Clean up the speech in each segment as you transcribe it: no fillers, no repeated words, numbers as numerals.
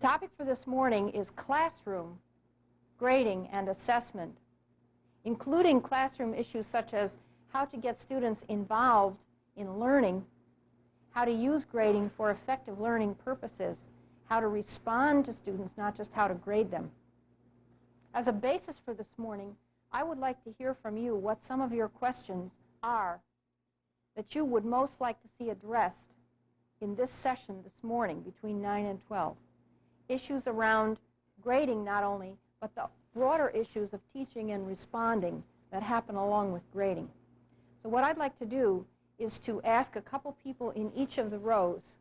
Topic for this morning is classroom grading and assessment, including classroom issues such as how to get students involved in learning, how to use grading for effective learning purposes, how to respond to students, not just how to grade them. As a basis for this morning, I would like to hear from you what some of your questions are that you would most like to see addressed in this session this morning between 9 and 12. Issues around grading not only, but the broader issues of teaching and responding that happen along with grading. So what I'd like to do is to ask a couple people in each of the rows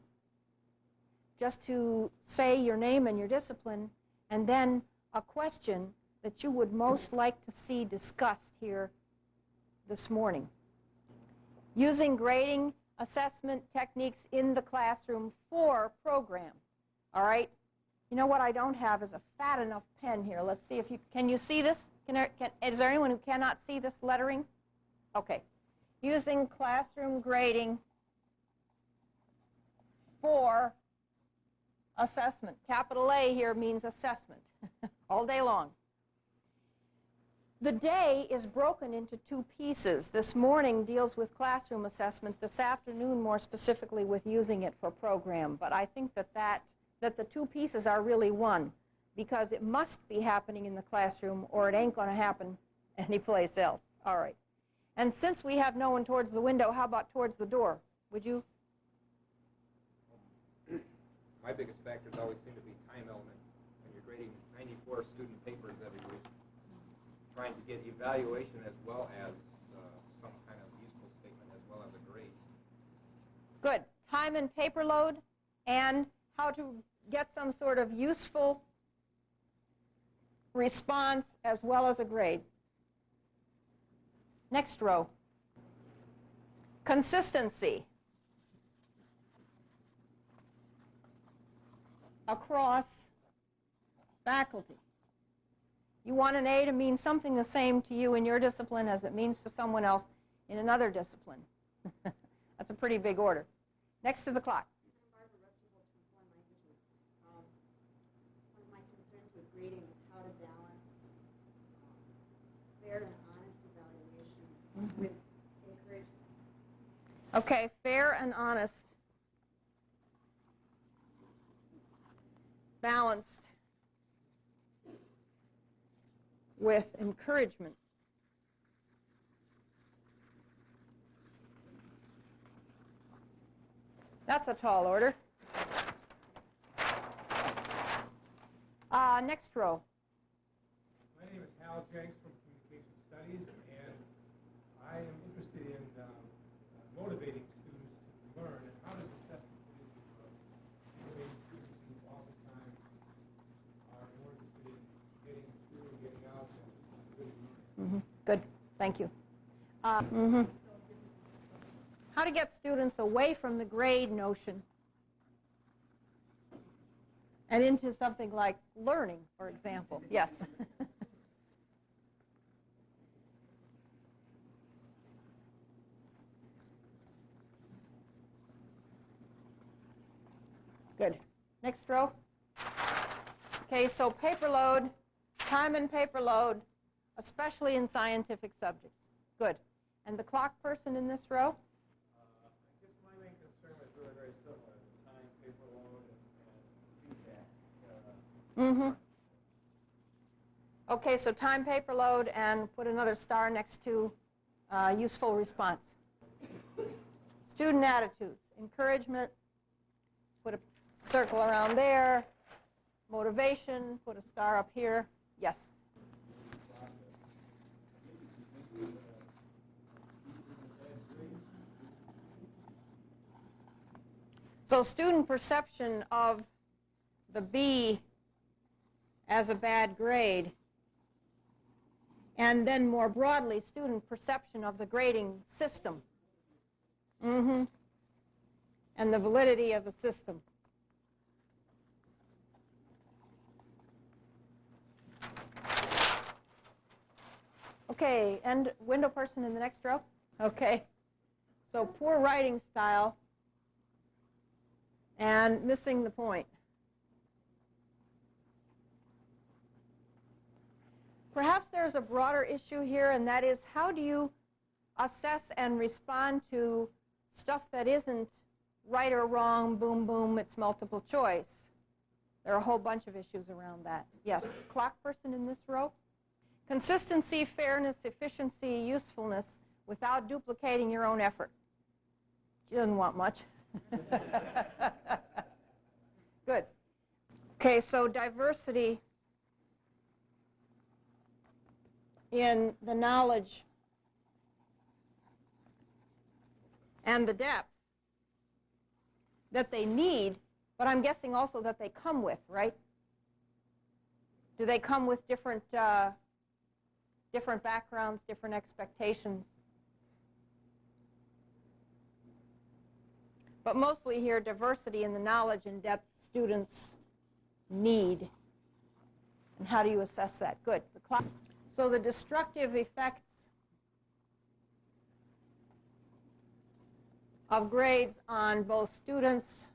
just to say your name and your discipline, and then a question that you would most like to see discussed here this morning. Using grading assessment techniques in the classroom for program. All right? You know what I don't have is a fat enough pen here. Let's see if you can you see this? Is there anyone who cannot see this lettering? Okay. Using classroom grading for assessment. Capital A here means assessment all day long. The day is broken into two pieces. This morning deals with classroom assessment. This afternoon, more specifically, with using it for program. But I think that the two pieces are really one, because it must be happening in the classroom or it ain't going to happen anyplace else. All right. And since we have no one towards the window, how about towards the door? Would you? My biggest factors always seem to be time element. When you're grading 94 student papers every week, trying to get evaluation as well as some kind of useful statement as well as a grade. Good. Time and paper load, and how to get some sort of useful response as well as a grade. Next row. Consistency across faculty. You want an A to mean something the same to you in your discipline as it means to someone else in another discipline. That's a pretty big order. Next to the clock. One of my concerns with grading is how to balance fair and honest evaluation with encouragement. Okay, fair and honest, balanced with encouragement. That's a tall order. Next row. My name is Hal Jenks from Communication Studies, and I am interested in motivating students to learn. And how does assessment fit into motivating students who all the time are more interested in getting through and getting out than really learning? Good, thank you. How to get students away from the grade notion and into something like learning, for example. Yes. Good. Next row. Okay, so paper load, time and paper load, especially in scientific subjects. Good. And the clock person in this row? I guess my main concern was really very similar: the time, paper load, and feedback. Okay, so time, paper load, and put another star next to useful response. Student attitudes, encouragement, put a circle around there. Motivation, put a star up here. Yes? So student perception of the B as a bad grade, and then more broadly, student perception of the grading system, and the validity of the system. Okay, and window person in the next row. Okay, so poor writing style and missing the point. Perhaps there's a broader issue here, and that is, how do you assess and respond to stuff that isn't right or wrong, boom, boom, it's multiple choice? There are a whole bunch of issues around that. Yes, clock person in this row. Consistency, fairness, efficiency, usefulness without duplicating your own effort. She doesn't want much. Good. Okay, so diversity in the knowledge and the depth that they need, but I'm guessing also that they come with, right? Do they come with different backgrounds, different expectations? But mostly here, diversity in the knowledge and depth students need. And how do you assess that? Good. So the destructive effects of grades on both students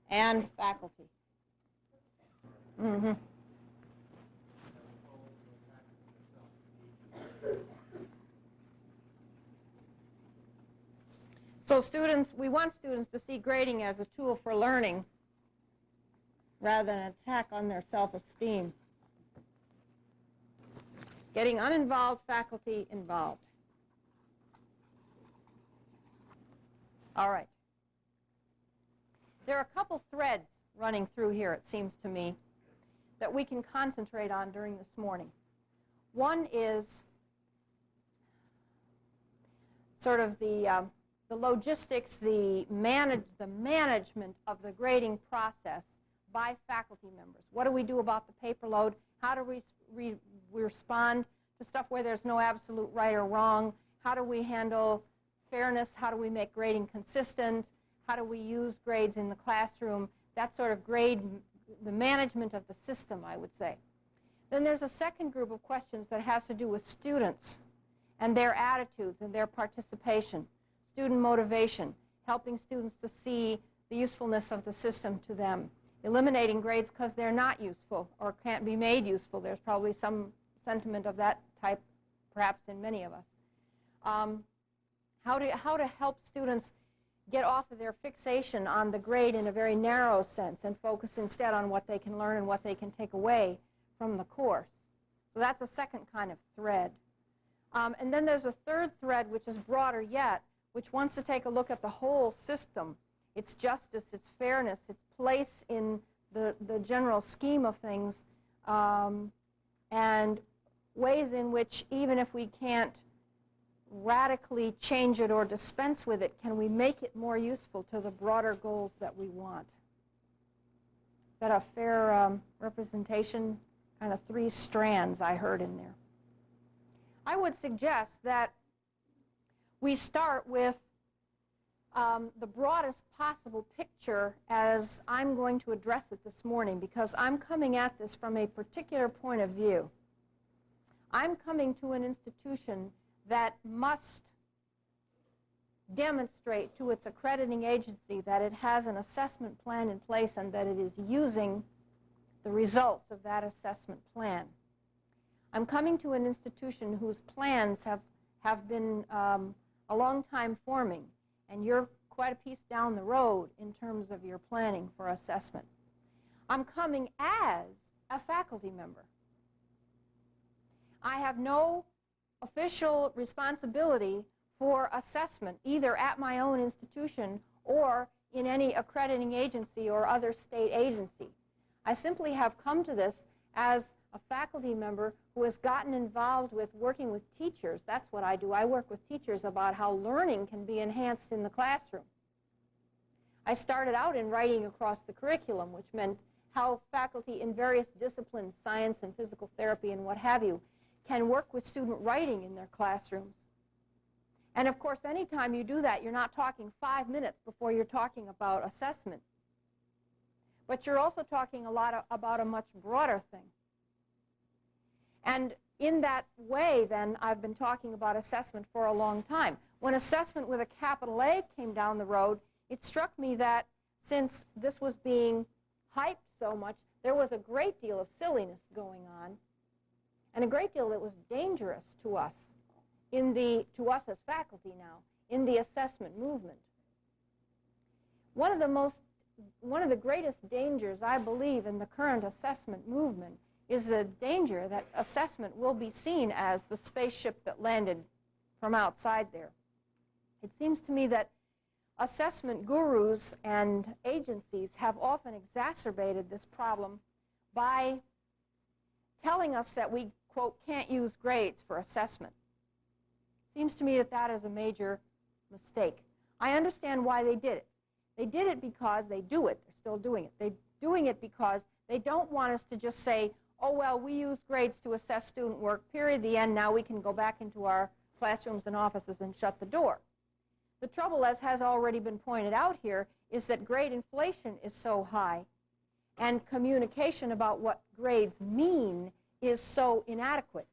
and faculty. Mm-hmm. So students, we want students to see grading as a tool for learning rather than an attack on their self-esteem. Getting uninvolved faculty involved. All right. There are a couple threads running through here, it seems to me, that we can concentrate on during this morning. One is sort of the logistics, the management of the grading process by faculty members. What do we do about the paper load? How do we respond to stuff where there's no absolute right or wrong? How do we handle fairness? How do we make grading consistent? How do we use grades in the classroom? That sort of the management of the system, I would say. Then there's a second group of questions that has to do with students and their attitudes and their participation. Student motivation, helping students to see the usefulness of the system to them. Eliminating grades because they're not useful or can't be made useful. There's probably some sentiment of that type, perhaps in many of us. How to help students get off of their fixation on the grade in a very narrow sense and focus instead on what they can learn and what they can take away from the course. So that's a second kind of thread. And then there's a third thread, which is broader yet, which wants to take a look at the whole system, its justice, its fairness, its place in the general scheme of things, and ways in which, even if we can't radically change it or dispense with it, can we make it more useful to the broader goals that we want? Is that a fair representation? Kind of three strands I heard in there. I would suggest that we start with the broadest possible picture as I'm going to address it this morning, because I'm coming at this from a particular point of view. I'm coming to an institution that must demonstrate to its accrediting agency that it has an assessment plan in place and that it is using the results of that assessment plan. I'm coming to an institution whose plans have been a long time forming, and you're quite a piece down the road in terms of your planning for assessment. I'm coming as a faculty member. I have no official responsibility for assessment, either at my own institution or in any accrediting agency or other state agency. I simply have come to this as a faculty member who has gotten involved with working with teachers. That's what I do. I work with teachers about how learning can be enhanced in the classroom. I started out in writing across the curriculum, which meant how faculty in various disciplines, science and physical therapy and what have you, can work with student writing in their classrooms. And of course, anytime you do that, you're not talking 5 minutes before you're talking about assessment. But you're also talking a lot about a much broader thing. And in that way, then, I've been talking about assessment for a long time. When assessment with a capital A came down the road, it struck me that since this was being hyped so much, there was a great deal of silliness going on. and a great deal that was dangerous to us, to us as faculty now, in the assessment movement. One of the greatest dangers, I believe, in the current assessment movement is the danger that assessment will be seen as the spaceship that landed from outside there. It seems to me that assessment gurus and agencies have often exacerbated this problem by telling us that we, quote, can't use grades for assessment. Seems to me that that is a major mistake. I understand why they did it. They did it because they do it. They're still doing it. They're doing it because they don't want us to just say, oh, well, we use grades to assess student work, period, the end, now we can go back into our classrooms and offices and shut the door. The trouble, as has already been pointed out here, is that grade inflation is so high, and communication about what grades mean is so inadequate,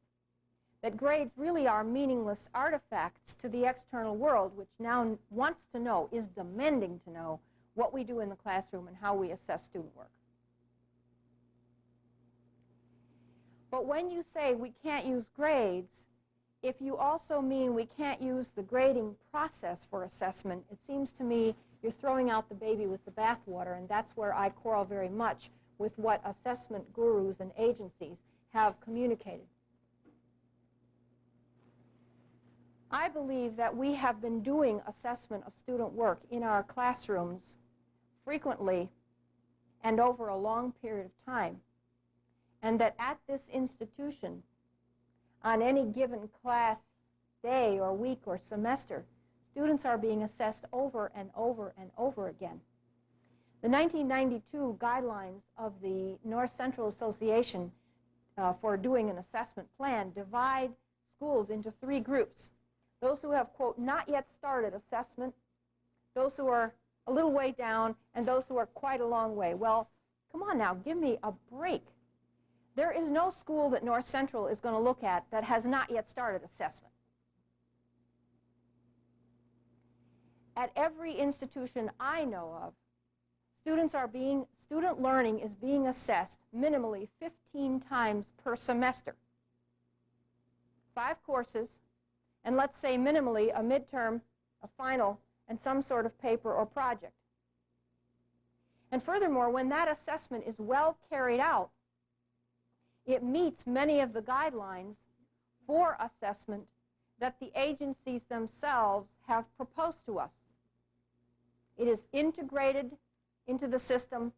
that grades really are meaningless artifacts to the external world, which now wants to know, is demanding to know, what we do in the classroom and how we assess student work. But when you say we can't use grades, if you also mean we can't use the grading process for assessment, it seems to me you're throwing out the baby with the bathwater, and that's where I quarrel very much with what assessment gurus and agencies have communicated. I believe that we have been doing assessment of student work in our classrooms frequently and over a long period of time, and that at this institution, on any given class day or week or semester, students are being assessed over and over and over again. The 1992 guidelines of the North Central Association for doing an assessment plan divide schools into 3 groups. Those who have, quote, not yet started assessment, those who are a little way down, and those who are quite a long way. Well, come on now, give me a break. There is no school that North Central is going to look at that has not yet started assessment. At every institution I know of, student learning is being assessed minimally 15 times per semester. 5 courses, and let's say minimally a midterm, a final, and some sort of paper or project. And furthermore, when that assessment is well carried out, it meets many of the guidelines for assessment that the agencies themselves have proposed to us. It is integrated into the system,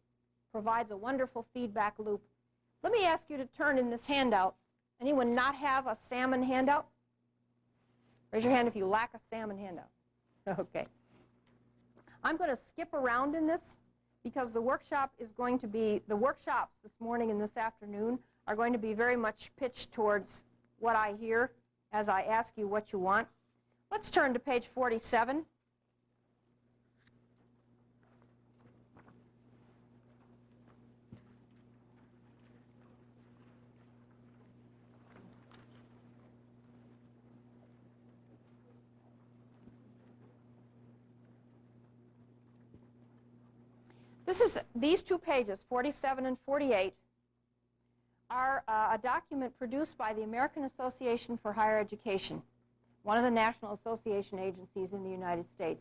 provides a wonderful feedback loop. Let me ask you to turn in this handout. Anyone not have a salmon handout? Raise your hand if you lack a salmon handout. Okay. I'm going to skip around in this because the workshops this morning and this afternoon are going to be very much pitched towards what I hear as I ask you what you want. Let's turn to page 47. These 2 pages, 47 and 48, are a document produced by the American Association for Higher Education, one of the national association agencies in the United States,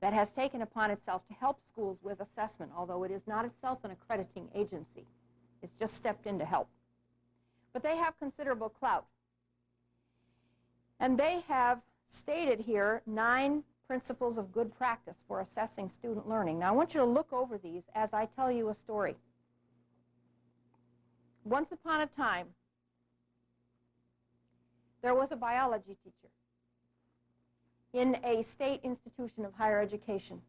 that has taken upon itself to help schools with assessment, although it is not itself an accrediting agency. It's just stepped in to help. But they have considerable clout. And they have stated here 9 principles of good practice for assessing student learning. Now, I want you to look over these as I tell you a story. Once upon a time, there was a biology teacher in a state institution of higher education,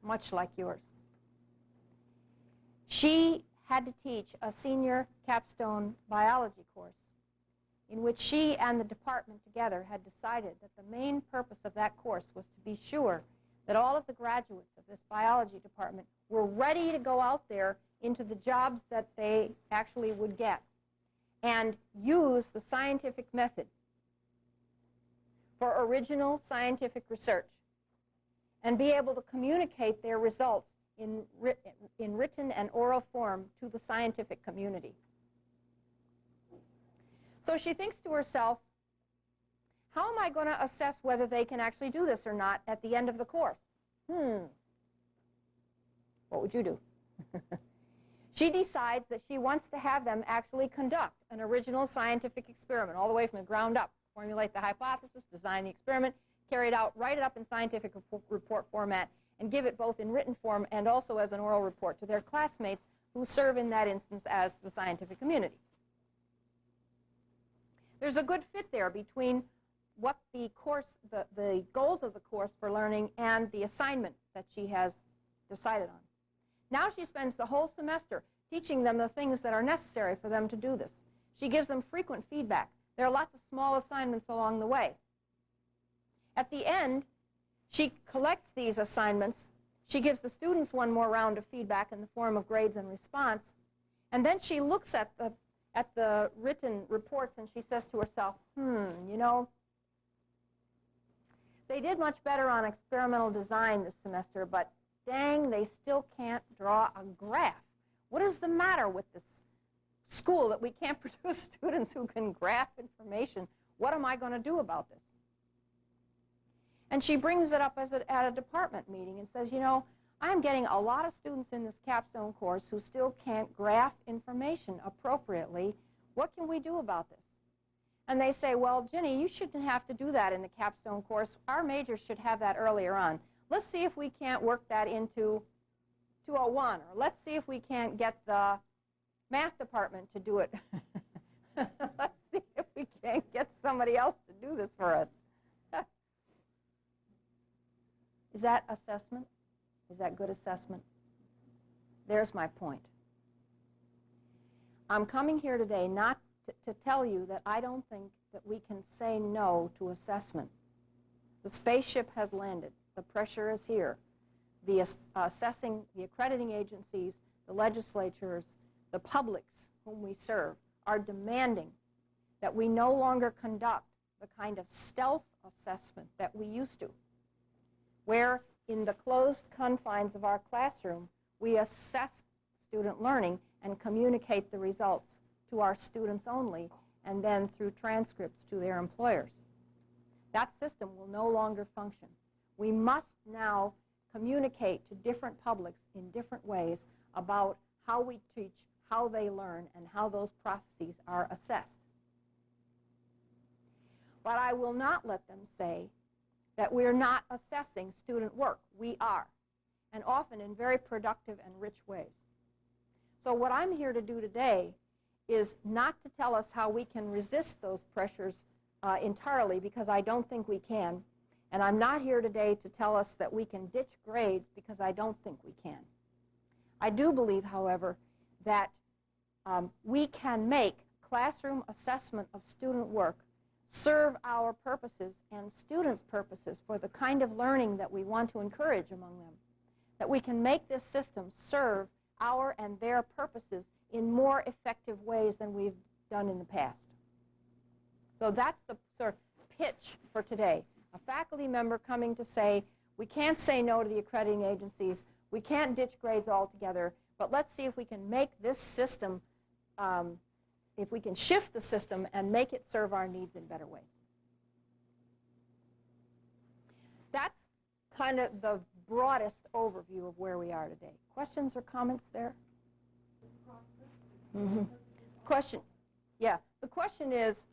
much like yours. She had to teach a senior capstone biology course in which she and the department together had decided that the main purpose of that course was to be sure that all of the graduates of this biology department were ready to go out there into the jobs that they actually would get and use the scientific method for original scientific research and be able to communicate their results in written and oral form to the scientific community. So she thinks to herself, how am I going to assess whether they can actually do this or not at the end of the course? What would you do? She decides that she wants to have them actually conduct an original scientific experiment all the way from the ground up. Formulate the hypothesis, design the experiment, carry it out, write it up in scientific report format, and give it both in written form and also as an oral report to their classmates who serve in that instance as the scientific community. There's a good fit there between what the goals of the course for learning and the assignment that she has decided on. Now she spends the whole semester teaching them the things that are necessary for them to do this. She gives them frequent feedback. There are lots of small assignments along the way. At the end, she collects these assignments. She gives the students one more round of feedback in the form of grades and response. And then she looks at the written reports and she says to herself, you know, they did much better on experimental design this semester, but dang, they still can't draw a graph. What is the matter with this school that we can't produce students who can graph information? What am I going to do about this? And she brings it up at a department meeting and says, you know, I'm getting a lot of students in this capstone course who still can't graph information appropriately. What can we do about this? And they say, well, Ginny, you shouldn't have to do that in the capstone course. Our majors should have that earlier on. Let's see if we can't work that into 201, or let's see if we can't get the math department to do it. Let's see if we can't get somebody else to do this for us. Is that assessment? Is that good assessment? There's my point. I'm coming here today not to tell you that I don't think that we can say no to assessment. The spaceship has landed. The pressure is here. The assessing, the accrediting agencies, the legislatures, the publics whom we serve are demanding that we no longer conduct the kind of stealth assessment that we used to, where in the closed confines of our classroom, we assess student learning and communicate the results to our students only, and then through transcripts to their employers. That system will no longer function. We must now communicate to different publics in different ways about how we teach, how they learn, and how those processes are assessed. But I will not let them say that we're not assessing student work. We are, and often in very productive and rich ways. So what I'm here to do today is not to tell us how we can resist those pressures entirely, because I don't think we can. And I'm not here today to tell us that we can ditch grades, because I don't think we can. I do believe, however, that we can make classroom assessment of student work serve our purposes and students' purposes for the kind of learning that we want to encourage among them. That we can make this system serve our and their purposes in more effective ways than we've done in the past. So that's the sort of pitch for today. A faculty member coming to say, we can't say no to the accrediting agencies, we can't ditch grades altogether, but let's see if we can make this system, if we can shift the system and make it serve our needs in better ways. That's kind of the broadest overview of where we are today. Questions or comments there? Question, yeah. The question is,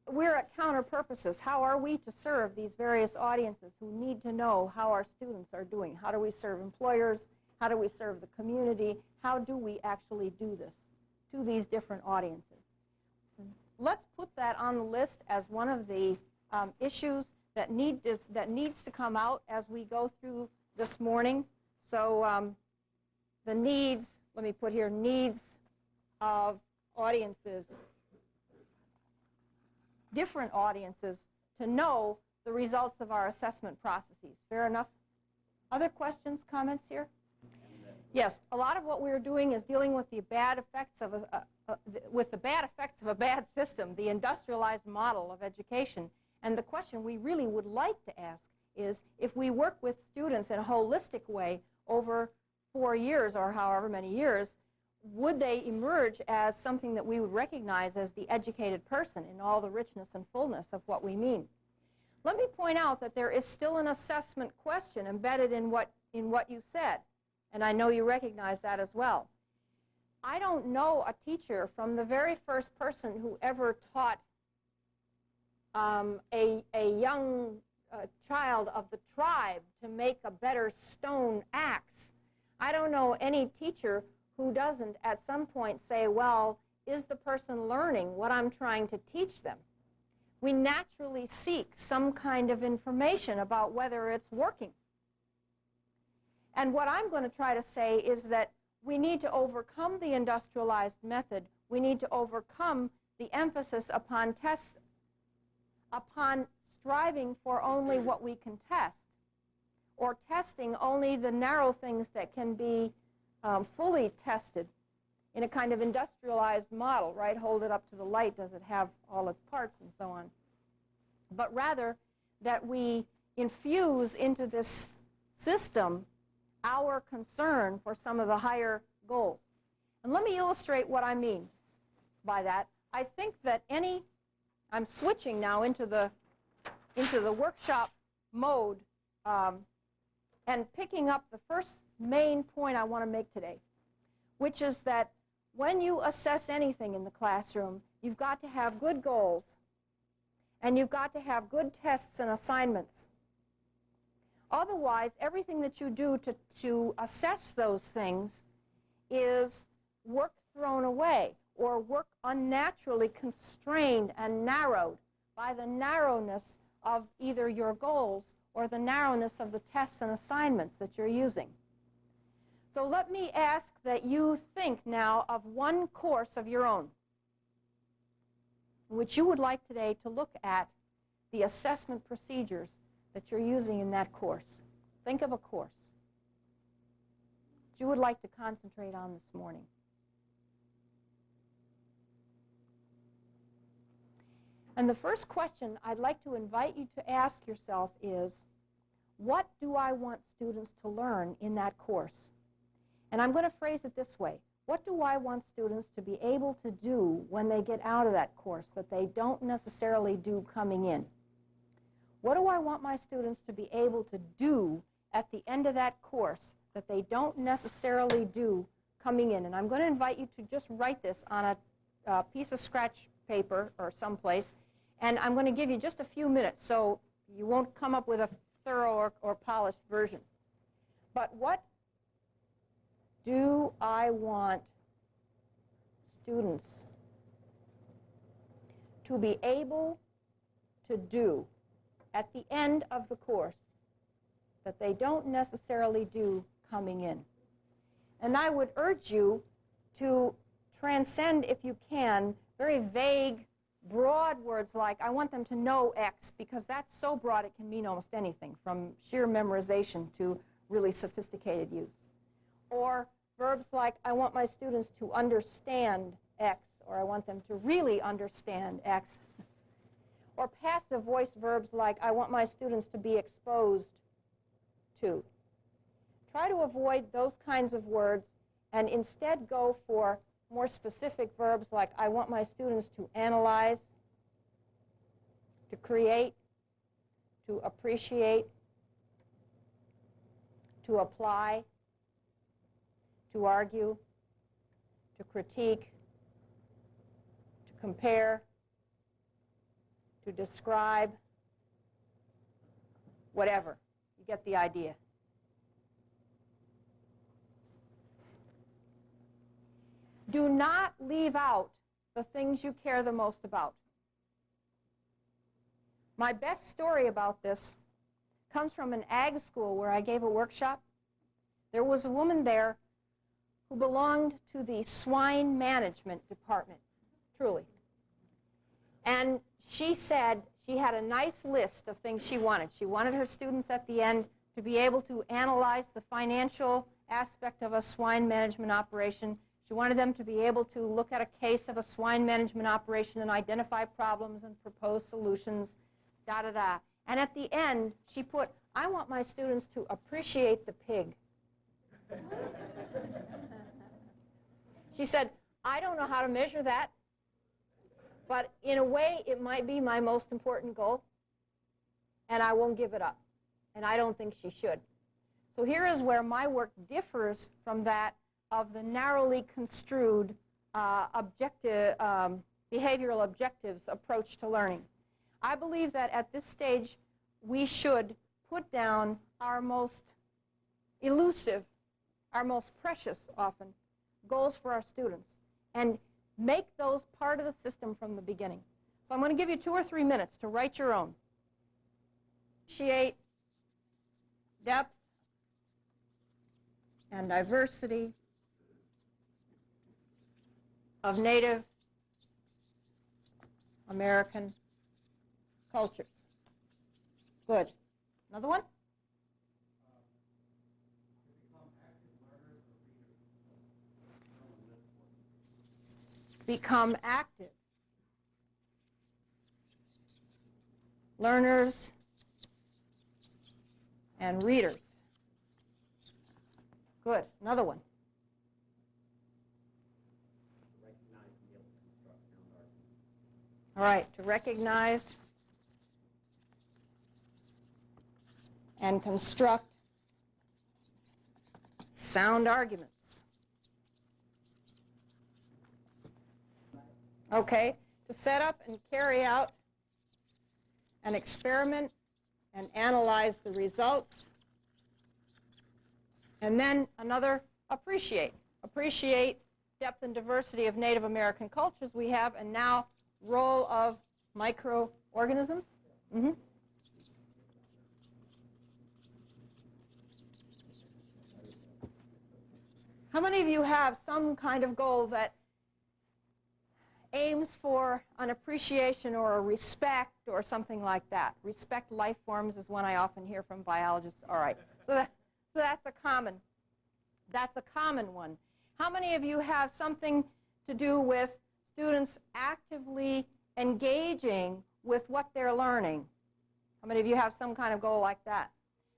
we're at counter purposes. How are we to serve these various audiences who need to know how our students are doing? How do we serve employers? How do we serve the community? How do we actually do this to these different audiences? Let's put that on the list as one of the issues that needs to come out as we go through this morning. So the needs, let me put here, needs of audiences, different audiences, to know the results of our assessment processes. Fair enough? Other questions, comments here? Yes, a lot of what we're doing is dealing with the bad effects of a bad system, the industrialized model of education. And the question we really would like to ask is, if we work with students in a holistic way over 4 years or however many years, would they emerge as something that we would recognize as the educated person in all the richness and fullness of what we mean? Let me point out that there is still an assessment question embedded in what you said, and I know you recognize that as well. I don't know a teacher from the very first person who ever taught a young child of the tribe to make a better stone axe. I don't know any teacher who doesn't at some point say, well, is the person learning what I'm trying to teach them? We naturally seek some kind of information about whether it's working. And what I'm going to try to say is that we need to overcome the industrialized method. We need to overcome the emphasis upon tests, upon striving for only what we can test, or testing only the narrow things that can be fully tested in a kind of industrialized model, right? Hold it up to the light, does it have all its parts and so on. But rather that we infuse into this system our concern for some of the higher goals. And let me illustrate what I mean by that. I think that I'm switching now into the workshop mode and picking up the first main point I want to make today, which is that when you assess anything in the classroom, you've got to have good goals, and you've got to have good tests and assignments. Otherwise, everything that you do to assess those things is work thrown away, or work unnaturally constrained and narrowed by the narrowness of either your goals or the narrowness of the tests and assignments that you're using. So let me ask that you think now of one course of your own in which you would like today to look at the assessment procedures that you're using in that course. Think of a course that you would like to concentrate on this morning. And the first question I'd like to invite you to ask yourself is, what do I want students to learn in that course? And I'm going to phrase it this way. What do I want students to be able to do when they get out of that course that they don't necessarily do coming in? What do I want my students to be able to do at the end of that course that they don't necessarily do coming in? And I'm going to invite you to just write this on a piece of scratch paper or someplace, and I'm going to give you just a few minutes so you won't come up with a thorough or polished version. But what do I want students to be able to do at the end of the course that they don't necessarily do coming in? And I would urge you to transcend, if you can, very vague, broad words like, I want them to know X, because that's so broad it can mean almost anything, from sheer memorization to really sophisticated use. Or verbs like, I want my students to understand X, or I want them to really understand X. Or passive voice verbs like, I want my students to be exposed to. Try to avoid those kinds of words and instead go for more specific verbs like, I want my students to analyze, to create, to appreciate, to apply, to argue, to critique, to compare, to describe, whatever. You get the idea. Do not leave out the things you care the most about. My best story about this comes from an ag school where I gave a workshop. There was a woman there who belonged to the swine management department, truly. And she said she had a nice list of things she wanted. She wanted her students at the end to be able to analyze the financial aspect of a swine management operation. She wanted them to be able to look at a case of a swine management operation and identify problems and propose solutions, da-da-da. And at the end, she put, I want my students to appreciate the pig. She said, I don't know how to measure that, but in a way it might be my most important goal, and I won't give it up. And I don't think she should. So here is where my work differs from that of the narrowly construed behavioral objectives approach to learning. I believe that at this stage we should put down our most elusive, our most precious often, goals for our students and make those part of the system from the beginning. So I'm going to give you 2 or 3 minutes to write your own. Appreciate depth and diversity of Native American cultures. Good. Another one? Become active learners and readers. Good. Another one. All right, to recognize and construct sound arguments. Okay, to set up and carry out an experiment and analyze the results. And then another, appreciate. Appreciate depth and diversity of Native American cultures we have, and now role of microorganisms. Mm-hmm. How many of you have some kind of goal that aims for an appreciation or a respect or something like that? Respect life forms is one I often hear from biologists. All right, so that's a common one. How many of you have something to do with students actively engaging with what they're learning? How many of you have some kind of goal like that?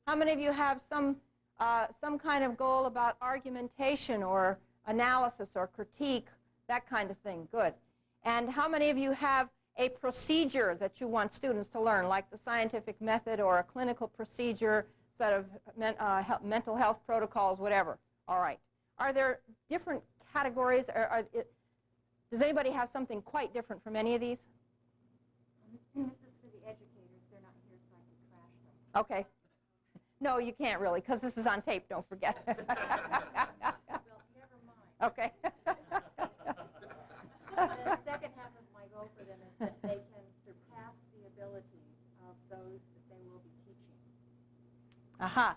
How many of you have some kind of goal about argumentation or analysis or critique, that kind of thing? Good. And how many of you have a procedure that you want students to learn, like the scientific method or a clinical procedure, set of mental health protocols, whatever? All right. Are there different categories? Does anybody have something quite different from any of these? This is for the educators. They're not here, so I can trash them. Okay. No, you can't really, because this is on tape, don't forget. Well, never mind. Okay. The second half of my goal for them is that they can surpass the abilities of those that they will be teaching. Aha.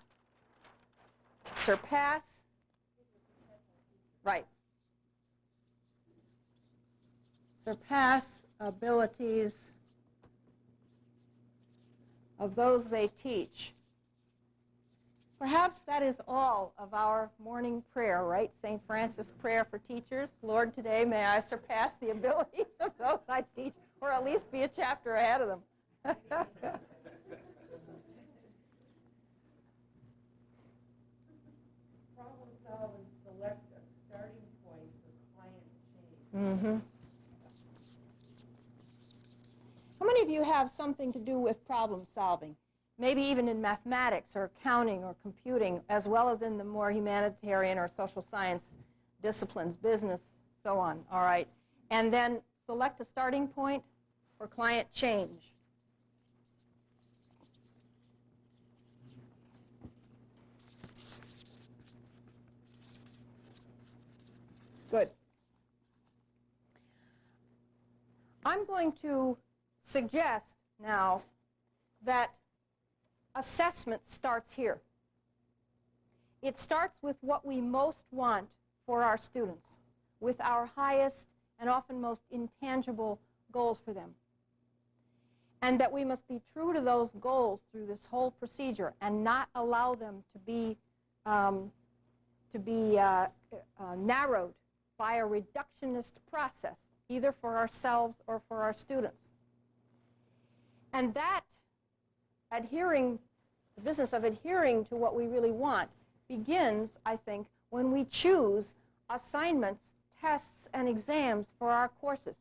Surpass. Right. Surpass abilities of those they teach. Perhaps that is all of our morning prayer, right? St. Francis' prayer for teachers. Lord, today may I surpass the abilities of those I teach, or at least be a chapter ahead of them. Problem solve and select a starting point for client change. Mm-hmm. How many of you have something to do with problem solving? Maybe even in mathematics or accounting or computing, as well as in the more humanitarian or social science disciplines, business, so on. All right. And then select a starting point for client change. Good. I'm going to suggest now that assessment starts here. It starts with what we most want for our students, with our highest and often most intangible goals for them. And that we must be true to those goals through this whole procedure and not allow them to be narrowed by a reductionist process, either for ourselves or for our students. And that the business of adhering to what we really want begins, I think, when we choose assignments, tests, and exams for our courses.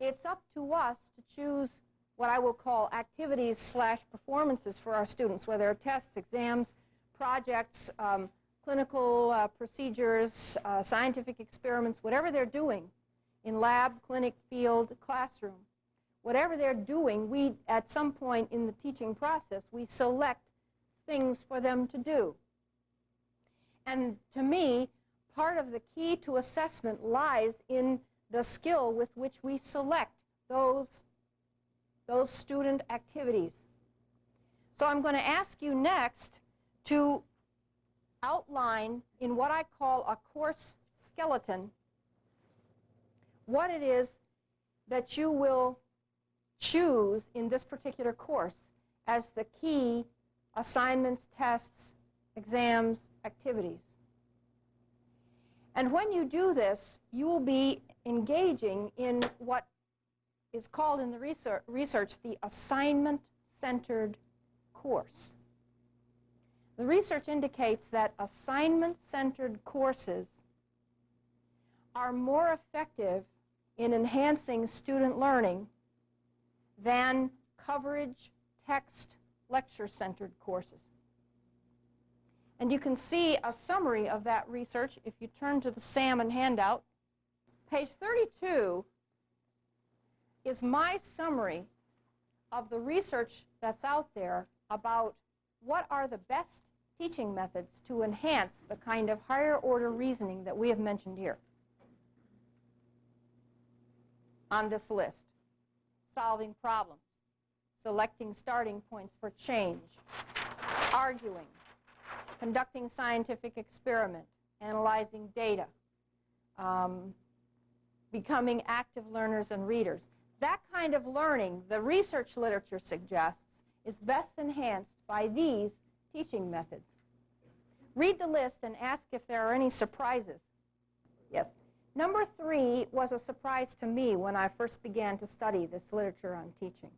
It's up to us to choose what I will call activities/performances for our students, whether they're tests, exams, projects, clinical procedures, scientific experiments, whatever they're doing in lab, clinic, field, classroom. Whatever they're doing, we, at some point in the teaching process, we select things for them to do. And to me, part of the key to assessment lies in the skill with which we select those student activities. So I'm going to ask you next to outline in what I call a course skeleton what it is that you will choose in this particular course as the key assignments, tests, exams, activities. And when you do this, you will be engaging in what is called in the research the assignment-centered course. The research indicates that assignment-centered courses are more effective in enhancing student learning than coverage, text, lecture-centered courses. And you can see a summary of that research if you turn to the Salmon handout. Page 32 is my summary of the research that's out there about what are the best teaching methods to enhance the kind of higher order reasoning that we have mentioned here on this list. Solving problems, selecting starting points for change, arguing, conducting scientific experiment, analyzing data, becoming active learners and readers. That kind of learning, the research literature suggests, is best enhanced by these teaching methods. Read the list and ask if there are any surprises. Yes. Number 3 was a surprise to me when I first began to study this literature on teaching,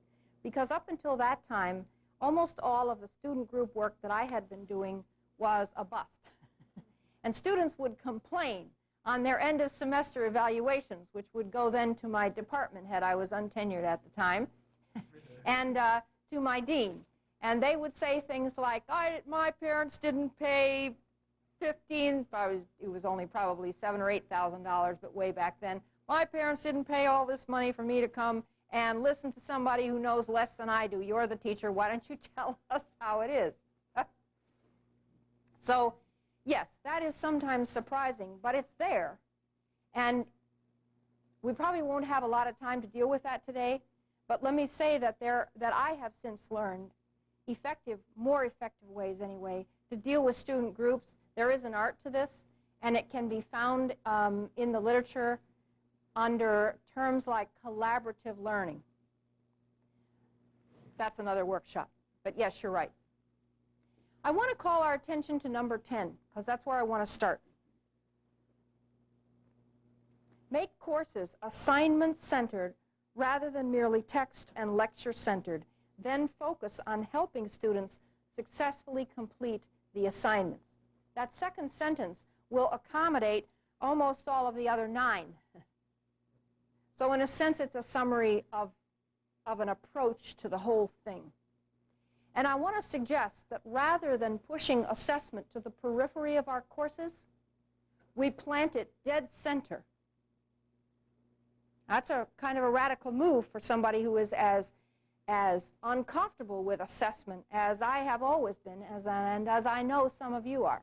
because up until that time, almost all of the student group work that I had been doing was a bust. And students would complain on their end of semester evaluations, which would go then to my department head. I was untenured at the time, and to my dean. And they would say things like, my parents didn't pay it was only probably $7,000 or $8,000, but way back then. My parents didn't pay all this money for me to come and listen to somebody who knows less than I do. You're the teacher. Why don't you tell us how it is? So, yes, that is sometimes surprising, but it's there. And we probably won't have a lot of time to deal with that today, but let me say that I have since learned more effective ways anyway, to deal with student groups. There is an art to this, and it can be found in the literature under terms like collaborative learning. That's another workshop, but yes, you're right. I want to call our attention to number 10, because that's where I want to start. Make courses assignment-centered rather than merely text and lecture-centered. Then focus on helping students successfully complete the assignments. That second sentence will accommodate almost all of the other 9. So in a sense, it's a summary of an approach to the whole thing. And I want to suggest that rather than pushing assessment to the periphery of our courses, we plant it dead center. That's a kind of a radical move for somebody who is as uncomfortable with assessment as I have always been, and as I know some of you are.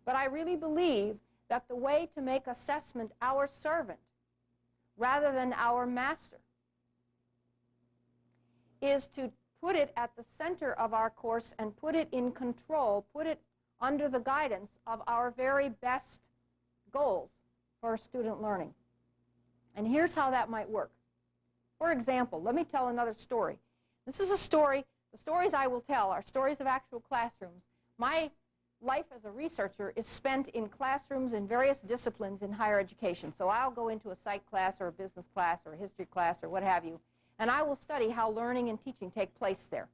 But I really believe that the way to make assessment our servant rather than our master is to put it at the center of our course and put it in control, put it under the guidance of our very best goals for student learning. And here's how that might work. For example, let me tell another story. This is a story. The stories I will tell are stories of actual classrooms. My life as a researcher is spent in classrooms in various disciplines in higher education. So I'll go into a psych class or a business class or a history class or what have you, and I will study how learning and teaching take place there.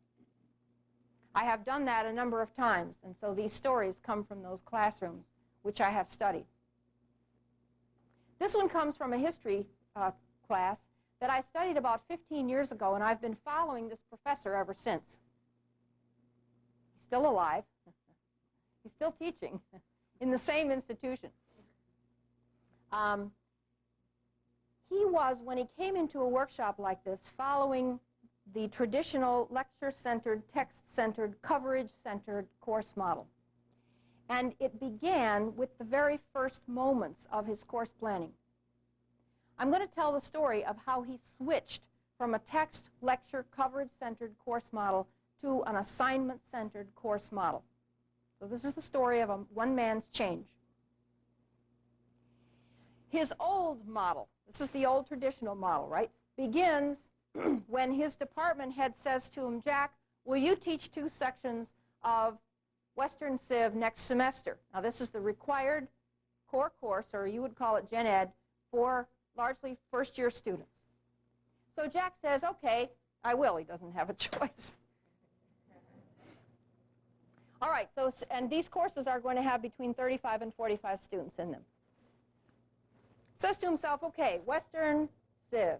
I have done that a number of times, and so these stories come from those classrooms which I have studied. This one comes from a history class that I studied about 15 years ago, and I've been following this professor ever since. He's still alive. He's still teaching in the same institution. He was, when he came into a workshop like this, following the traditional lecture-centered, text-centered, coverage-centered course model. And it began with the very first moments of his course planning. I'm going to tell the story of how he switched from a text, lecture, coverage-centered course model to an assignment-centered course model. So this is the story of one man's change. His old model, this is the old traditional model, right, begins when his department head says to him, Jack, will you teach 2 sections of Western Civ next semester? Now, this is the required core course, or you would call it Gen Ed, for largely first-year students. So Jack says, okay, I will. He doesn't have a choice. All right, so, and these courses are going to have between 35 and 45 students in them. Says to himself, okay, Western Civ.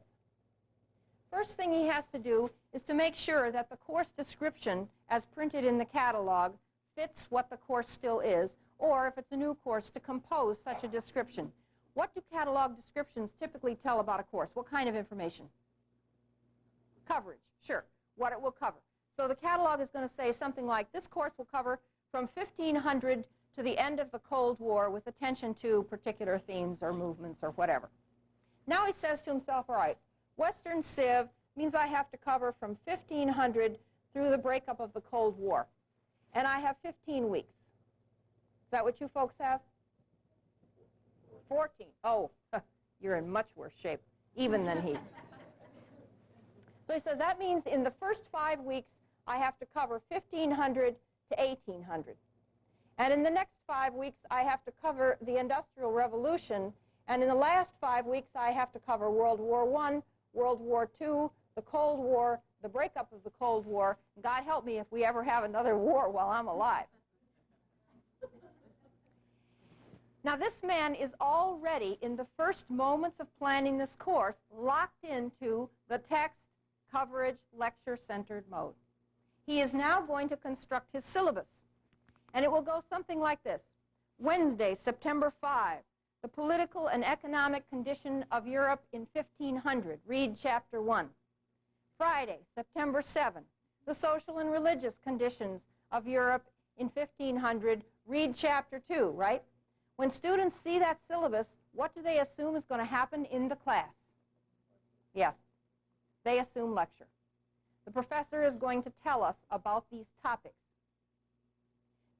First thing he has to do is to make sure that the course description, as printed in the catalog, fits what the course still is, or if it's a new course, to compose such a description. What do catalog descriptions typically tell about a course? What kind of information? Coverage, sure, what it will cover. So the catalog is going to say something like, this course will cover from 1500 to the end of the Cold War with attention to particular themes or movements or whatever. Now he says to himself, all right, Western Civ means I have to cover from 1500 through the breakup of the Cold War. And I have 15 weeks. Is that what you folks have? 14. Oh, you're in much worse shape, even than he. So he says that means in the first 5 weeks, I have to cover 1500 to 1800. And in the next 5 weeks, I have to cover the Industrial Revolution. And in the last 5 weeks, I have to cover World War I, World War II, the Cold War, the breakup of the Cold War. God help me if we ever have another war while I'm alive. Now, this man is already, in the first moments of planning this course, locked into the text, coverage, lecture-centered mode. He is now going to construct his syllabus. And it will go something like this. Wednesday, September 5, the political and economic condition of Europe in 1500. Read chapter 1. Friday, September 7, the social and religious conditions of Europe in 1500. Read chapter 2, right? When students see that syllabus, what do they assume is going to happen in the class? Yes, they assume lecture. The professor is going to tell us about these topics.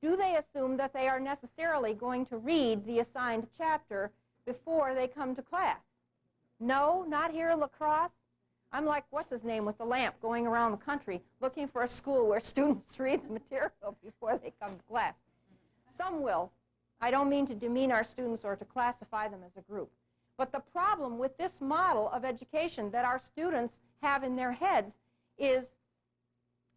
Do they assume that they are necessarily going to read the assigned chapter before they come to class? No, not here in La Crosse. I'm like, what's his name with the lamp going around the country looking for a school where students read the material before they come to class. Some will. I don't mean to demean our students or to classify them as a group. But the problem with this model of education that our students have in their heads is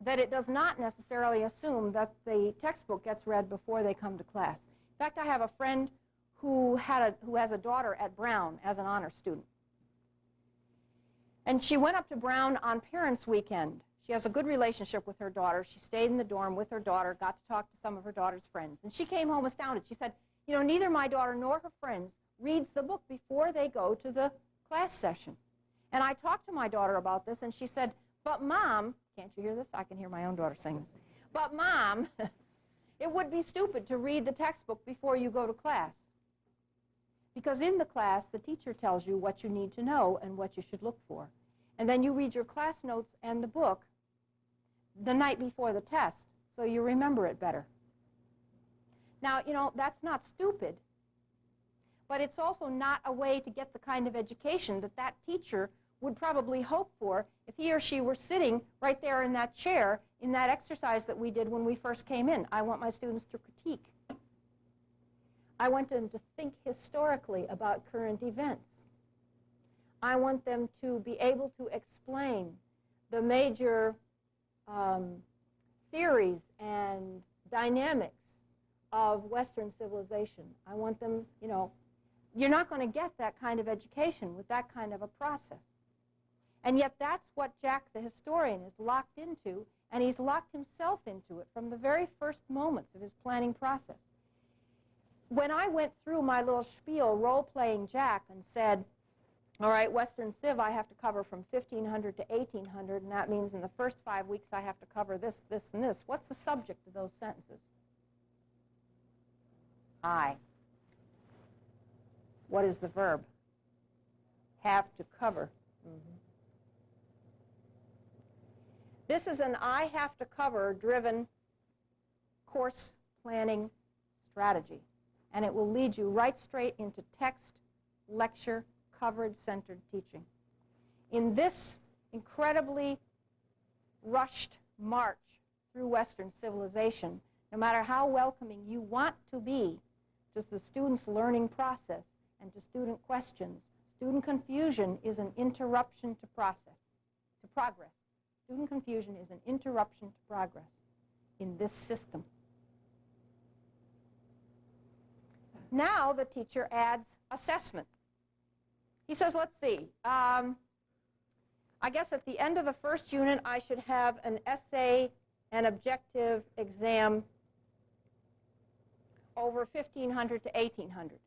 that it does not necessarily assume that the textbook gets read before they come to class. In fact, I have a friend who has a daughter at Brown as an honor student. And she went up to Brown on Parents' Weekend. She has a good relationship with her daughter. She stayed in the dorm with her daughter, got to talk to some of her daughter's friends. And she came home astounded. She said, you know, neither my daughter nor her friends reads the book before they go to the class session. And I talked to my daughter about this, and she said, but Mom, can't you hear this? I can hear my own daughter saying this. But Mom, it would be stupid to read the textbook before you go to class. Because in the class, the teacher tells you what you need to know and what you should look for. And then you read your class notes and the book the night before the test, so you remember it better. Now, you know, that's not stupid, but it's also not a way to get the kind of education that that teacher would probably hope for if he or she were sitting right there in that chair in that exercise that we did when we first came in. I want my students to critique. I want them to think historically about current events. I want them to be able to explain the major theories and dynamics of Western civilization. I want them, you know, you're not going to get that kind of education with that kind of a process. And yet that's what Jack the historian is locked into, and he's locked himself into it from the very first moments of his planning process. When I went through my little spiel role-playing Jack and said, all right, Western Civ I have to cover from 1500 to 1800, and that means in the first 5 weeks I have to cover this, this, and this. What's the subject of those sentences? I. What is the verb? Have to cover. This is an I have to cover driven course planning strategy, and it will lead you right straight into text, lecture, coverage-centered teaching. In this incredibly rushed march through Western civilization, no matter how welcoming you want to be to the student's learning process and to student questions, student confusion is an interruption to progress. Student confusion is an interruption to progress in this system. Now the teacher adds assessment. He says, let's see, I guess at the end of the first unit I should have an essay and objective exam over 1500 to 1800.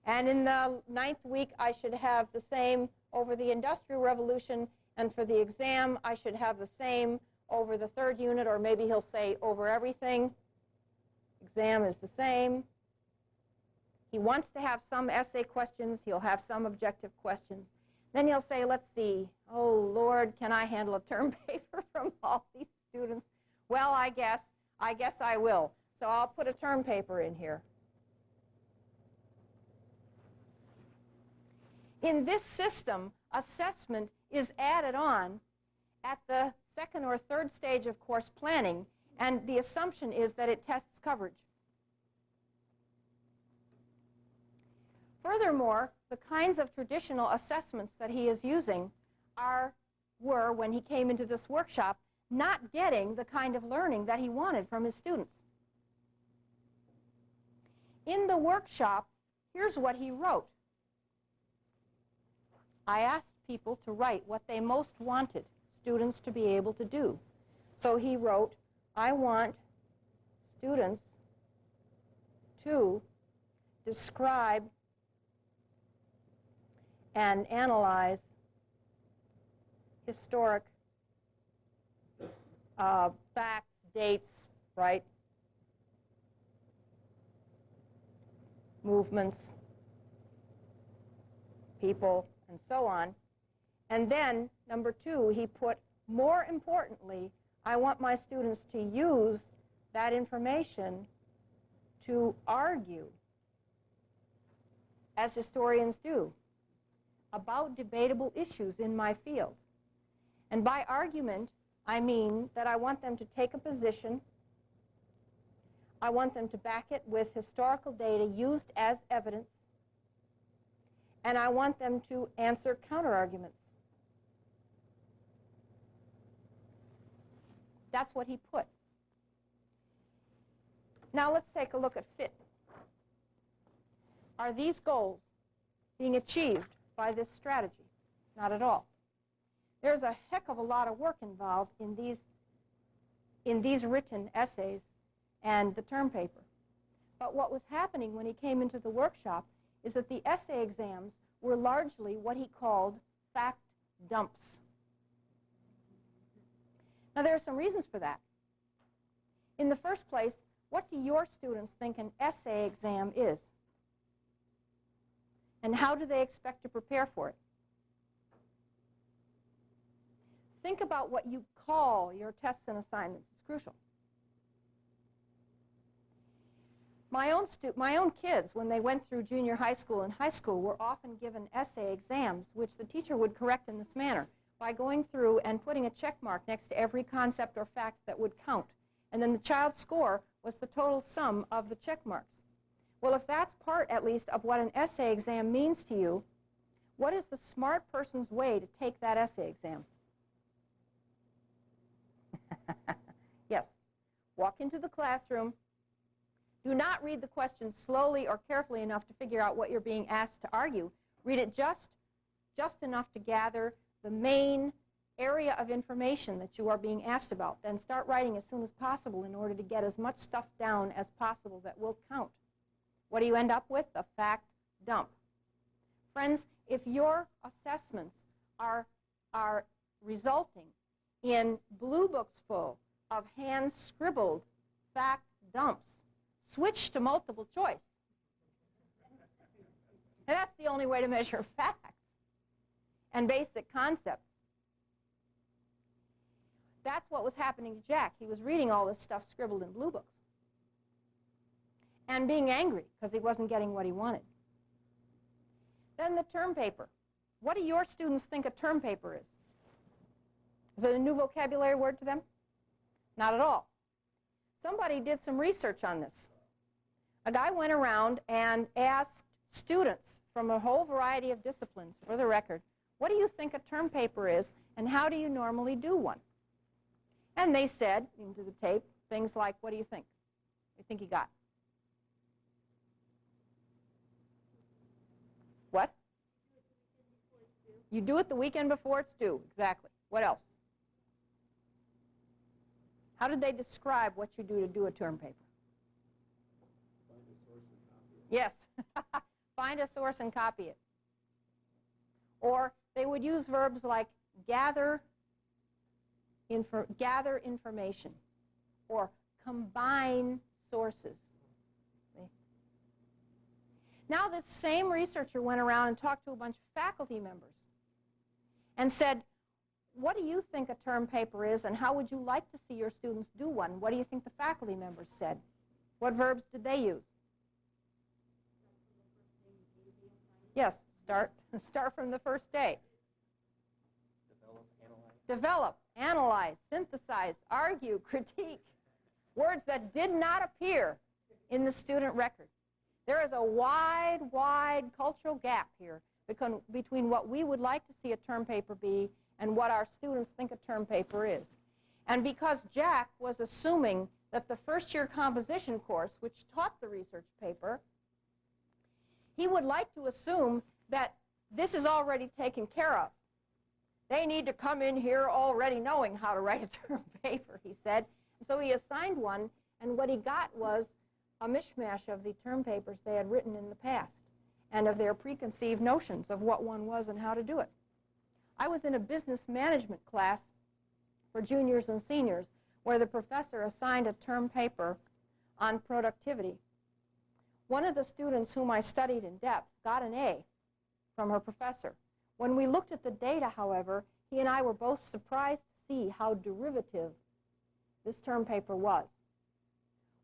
And in the 9th week I should have the same over the Industrial Revolution, and for the exam I should have the same over the 3rd unit, or maybe he'll say over everything. Exam is the same. He wants to have some essay questions. He'll have some objective questions. Then he'll say, let's see, oh, Lord, can I handle a term paper from all these students? Well, I guess I will. So I'll put a term paper in here. In this system, assessment is added on at the 2nd or 3rd stage of course planning, and the assumption is that it tests coverage. Furthermore, the kinds of traditional assessments that he is using were, when he came into this workshop, not getting the kind of learning that he wanted from his students. In the workshop, here's what he wrote. I asked people to write what they most wanted students to be able to do. So he wrote, I want students to describe and analyze historic facts, dates, right? Movements, people, and so on. And then, number 2, he put, more importantly, I want my students to use that information to argue, as historians do, about debatable issues in my field. And by argument, I mean that I want them to take a position, I want them to back it with historical data used as evidence, and I want them to answer counterarguments. That's what he put. Now let's take a look at fit. Are these goals being achieved by this strategy? Not at all. There's a heck of a lot of work involved in these written essays and the term paper. But what was happening when he came into the workshop is that the essay exams were largely what he called fact dumps. Now there are some reasons for that. In the first place, what do your students think an essay exam is? And how do they expect to prepare for it? Think about what you call your tests and assignments. It's crucial. My own kids, when they went through junior high school and high school, were often given essay exams, which the teacher would correct in this manner, by going through and putting a check mark next to every concept or fact that would count. And then the child's score was the total sum of the check marks. Well, if that's part, at least, of what an essay exam means to you, what is the smart person's way to take that essay exam? Yes. Walk into the classroom, Do not read the question slowly or carefully enough to figure out what you're being asked to argue. Read it just enough to gather the main area of information that you are being asked about. Then start writing as soon as possible in order to get as much stuff down as possible that will count. What do you end up with? A fact dump. Friends, if your assessments are resulting in blue books full of hand-scribbled fact dumps, switch to multiple choice. And that's the only way to measure facts and basic concepts. That's what was happening to Jack. He was reading all this stuff scribbled in blue books and being angry because he wasn't getting what he wanted. Then the term paper. What do your students think a term paper is? Is it a new vocabulary word to them? Not at all. Somebody did some research on this. A guy went around and asked students from a whole variety of disciplines, for the record, what do you think a term paper is, and how do you normally do one? And they said, into the tape, things like, what do you think? What do you think he got? What? You do it the weekend before it's due. Exactly. What else? How did they describe what you do to do a term paper? Find a source and copy it. Yes. Find a source and copy it. Or they would use verbs like gather information or combine sources. See? Now this same researcher went around and talked to a bunch of faculty members and said, what do you think a term paper is, and how would you like to see your students do one? What do you think the faculty members said? What verbs did they use? Yes, start from the first day. Develop, analyze, synthesize, argue, critique. Words that did not appear in the student record. There is a wide, wide cultural gap here between what we would like to see a term paper be and what our students think a term paper is. And because Jack was assuming that the first-year composition course, which taught the research paper, he would like to assume that this is already taken care of. They need to come in here already knowing how to write a term paper, he said. So he assigned one, and what he got was a mishmash of the term papers they had written in the past and of their preconceived notions of what one was and how to do it. I was in a business management class for juniors and seniors where the professor assigned a term paper on productivity. One of the students whom I studied in depth got an A from her professor. When we looked at the data, however, he and I were both surprised to see how derivative this term paper was.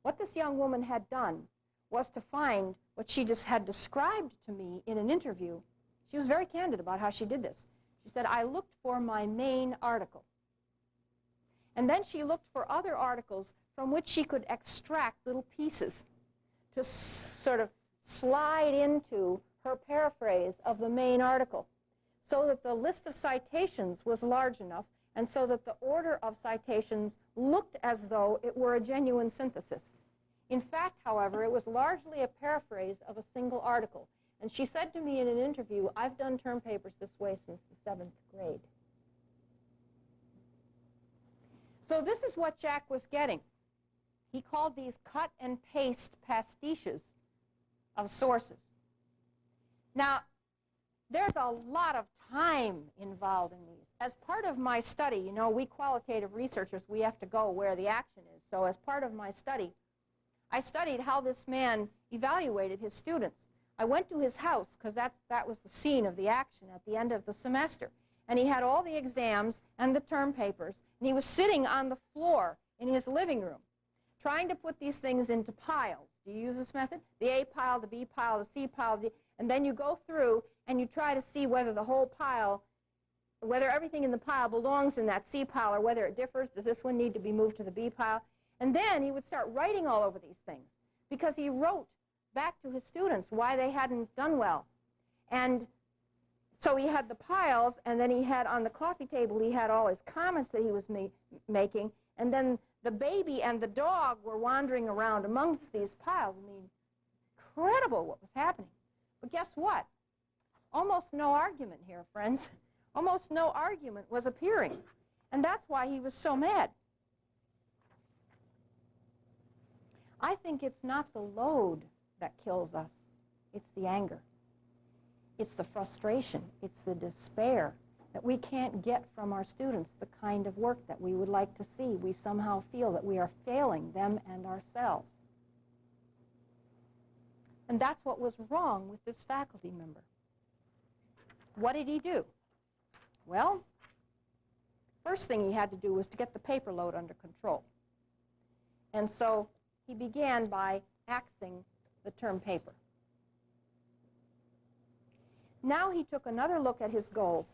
What this young woman had done was to find what she just had described to me in an interview. She was very candid about how she did this. She said, I looked for my main article. And then she looked for other articles from which she could extract little pieces to sort of slide into her paraphrase of the main article, so that the list of citations was large enough and so that the order of citations looked as though it were a genuine synthesis. In fact, however, it was largely a paraphrase of a single article. And she said to me in an interview, I've done term papers this way since the 7th grade. So this is what Jack was getting. He called these cut and paste pastiches of sources. Now, there's a lot of time involved in these. As part of my study, you know, we qualitative researchers, we have to go where the action is. So as part of my study, I studied how this man evaluated his students. I went to his house because that was the scene of the action at the end of the semester. And he had all the exams and the term papers, and he was sitting on the floor in his living room trying to put these things into piles. Do you use this method? The A pile, the B pile, the C pile, and then you go through and you try to see whether the whole pile, whether everything in the pile belongs in that C pile or whether it differs. Does this one need to be moved to the B pile? And then he would start writing all over these things because he wrote back to his students why they hadn't done well. And so he had the piles, and then he had on the coffee table, he had all his comments that he was making, And then the baby and the dog were wandering around amongst these piles. I mean, incredible what was happening. But guess what? Almost no argument here, friends. Almost no argument was appearing. And that's why he was so mad. I think it's not the load that kills us. It's the anger. It's the frustration. It's the despair that we can't get from our students the kind of work that we would like to see. We somehow feel that we are failing them and ourselves. And that's what was wrong with this faculty member. What did he do? Well, first thing he had to do was to get the paper load under control. And so he began by axing the term paper. Now he took another look at his goals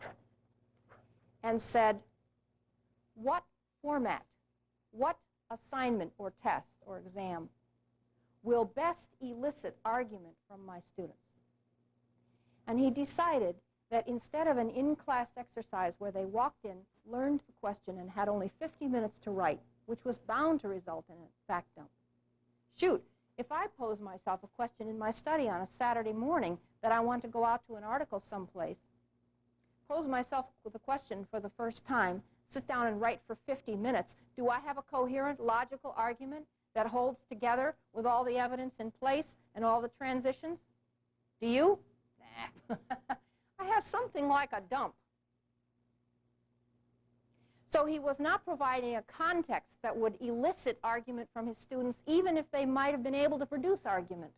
and said, what format, what assignment or test or exam will best elicit argument from my students? And he decided that instead of an in-class exercise where they walked in, learned the question, and had only 50 minutes to write, which was bound to result in a fact dump. Shoot, if I pose myself a question in my study on a Saturday morning that I want to go out to an article someplace, pose myself with a question for the first time, sit down and write for 50 minutes, do I have a coherent, logical argument that holds together with all the evidence in place and all the transitions? Do you? Nah. I have something like a dump. So he was not providing a context that would elicit argument from his students, even if they might have been able to produce argument.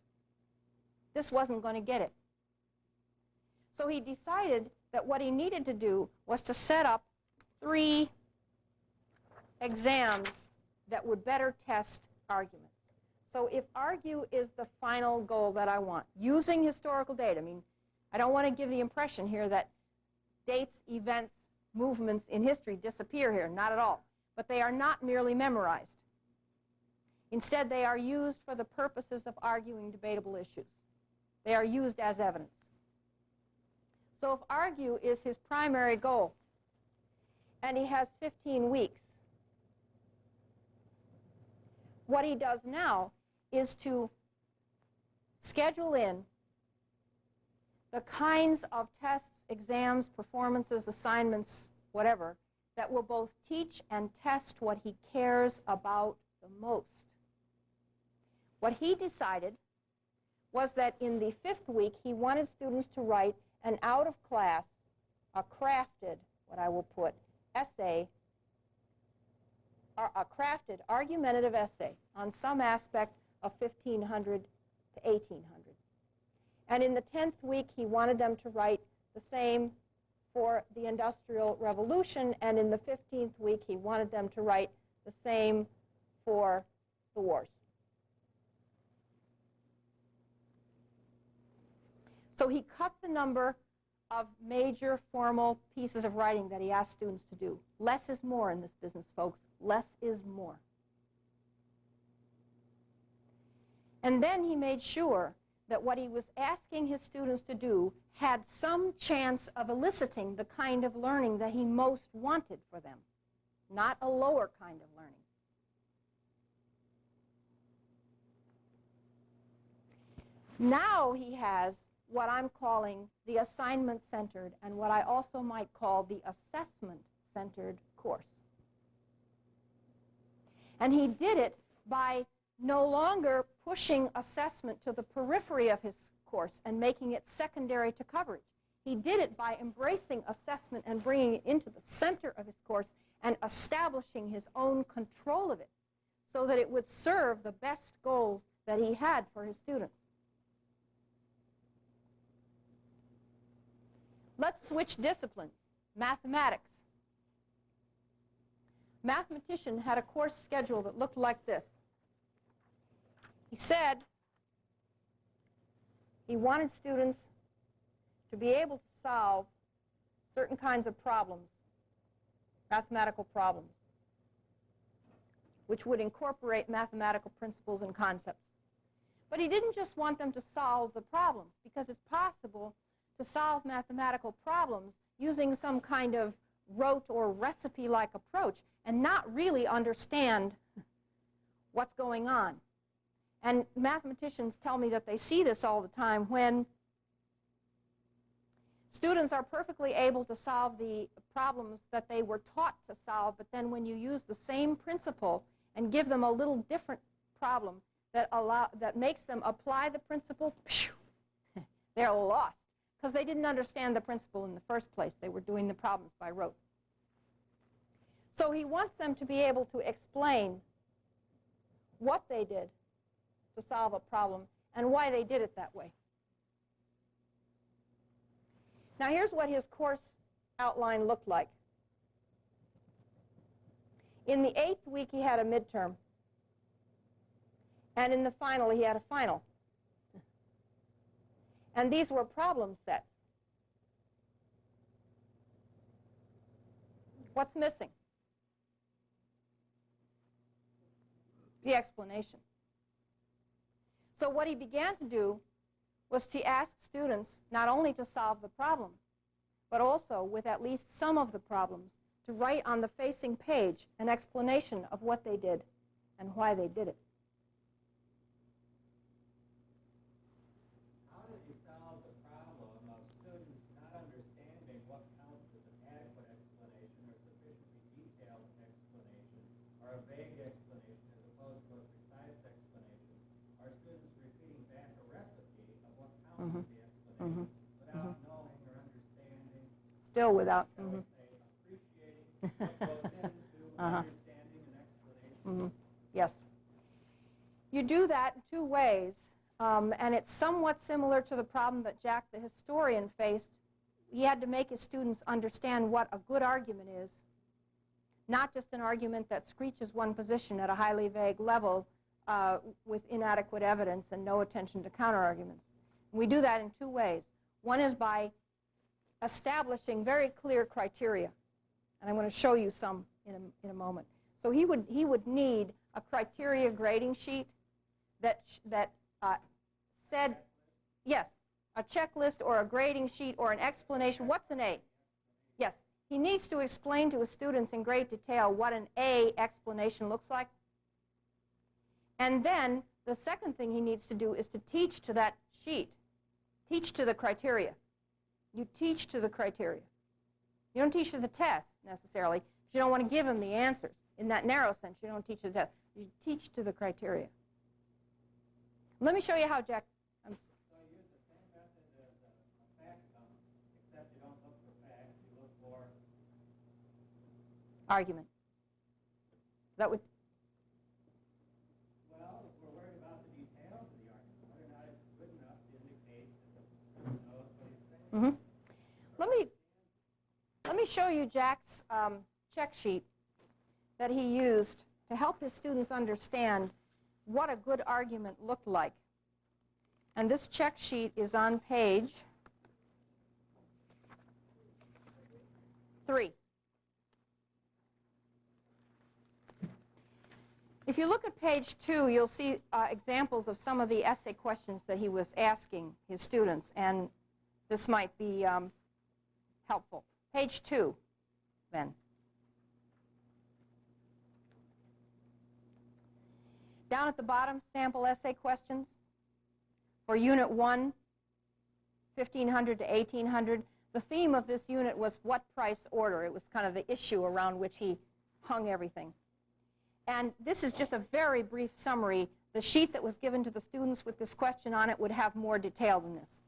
This wasn't going to get it. So he decided that what he needed to do was to set up 3 exams that would better test arguments. So if argue is the final goal that I want, using historical data, I mean, I don't want to give the impression here that dates, events, movements in history disappear here, not at all. But they are not merely memorized. Instead, they are used for the purposes of arguing debatable issues. They are used as evidence. So if argue is his primary goal, and he has 15 weeks, what he does now is to schedule in the kinds of tests, exams, performances, assignments, whatever, that will both teach and test what he cares about the most. What he decided was that in the 5th week, he wanted students to write an out-of-class, a crafted, what I will put, essay, a crafted argumentative essay on some aspect of 1500 to 1800. And in the 10th week, he wanted them to write the same for the Industrial Revolution, and in the 15th week, he wanted them to write the same for the wars. So he cut the number of major formal pieces of writing that he asked students to do. Less is more in this business, folks. Less is more. And then he made sure that what he was asking his students to do had some chance of eliciting the kind of learning that he most wanted for them, not a lower kind of learning. Now he has what I'm calling the assignment-centered and what I also might call the assessment-centered course. And he did it by no longer pushing assessment to the periphery of his course and making it secondary to coverage. He did it by embracing assessment and bringing it into the center of his course and establishing his own control of it so that it would serve the best goals that he had for his students. Let's switch disciplines. Mathematics. Mathematician had a course schedule that looked like this. He said he wanted students to be able to solve certain kinds of problems, mathematical problems, which would incorporate mathematical principles and concepts. But he didn't just want them to solve the problems, because it's possible to solve mathematical problems using some kind of rote or recipe-like approach and not really understand what's going on. And mathematicians tell me that they see this all the time when students are perfectly able to solve the problems that they were taught to solve, but then when you use the same principle and give them a little different problem that makes them apply the principle, they're lost because they didn't understand the principle in the first place. They were doing the problems by rote. So he wants them to be able to explain what they did to solve a problem and why they did it that way. Now here's what his course outline looked like. In the 8th week he had a midterm, and in the final he had a final. And these were problem sets. What's missing? The explanation. So what he began to do was to ask students not only to solve the problem, but also with at least some of the problems to write on the facing page an explanation of what they did and why they did it. How did you solve the problem of students not understanding what counts as an adequate explanation or sufficiently detailed explanation or a vague explanation as opposed to a precise explanation? Are students repeating back a recipe of what counts as the explanation without knowing or understanding? Still without. Shall we say, appreciating what goes into understanding an explanation? Yes. You do that in two ways, and it's somewhat similar to the problem that Jack the historian faced. He had to make his students understand what a good argument is, not just an argument that screeches one position at a highly vague level with inadequate evidence and no attention to counterarguments. We do that in two ways. One is by establishing very clear criteria, and I'm going to show you some in a moment. So he would need a criteria grading sheet that said, yes, a checklist or a grading sheet or an explanation. What's an A? Yes, he needs to explain to his students in great detail what an A explanation looks like. And then the second thing he needs to do is to teach to that sheet, teach to the criteria. You teach to the criteria. You don't teach to the test necessarily. You don't want to give him the answers. In that narrow sense, you don't teach the test. You teach to the criteria. Let me show you how Jack. So you use the same method as a fact sum, except you don't look for facts, you look for Argument. That would. well, if we're worried about the details of the argument, whether or not it's good enough to indicate that the student knows what he's saying. Let me show you Jack's check sheet that he used to help his students understand what a good argument looked like. And this check sheet is on page 3. If you look at page 2, you'll see examples of some of the essay questions that he was asking his students, and this might be helpful. Page 2, then. Down at the bottom, sample essay questions. For Unit 1, 1500 to 1800, the theme of this unit was what price order. It was kind of the issue around which he hung everything. And this is just a very brief summary. The sheet that was given to the students with this question on it would have more detail than this.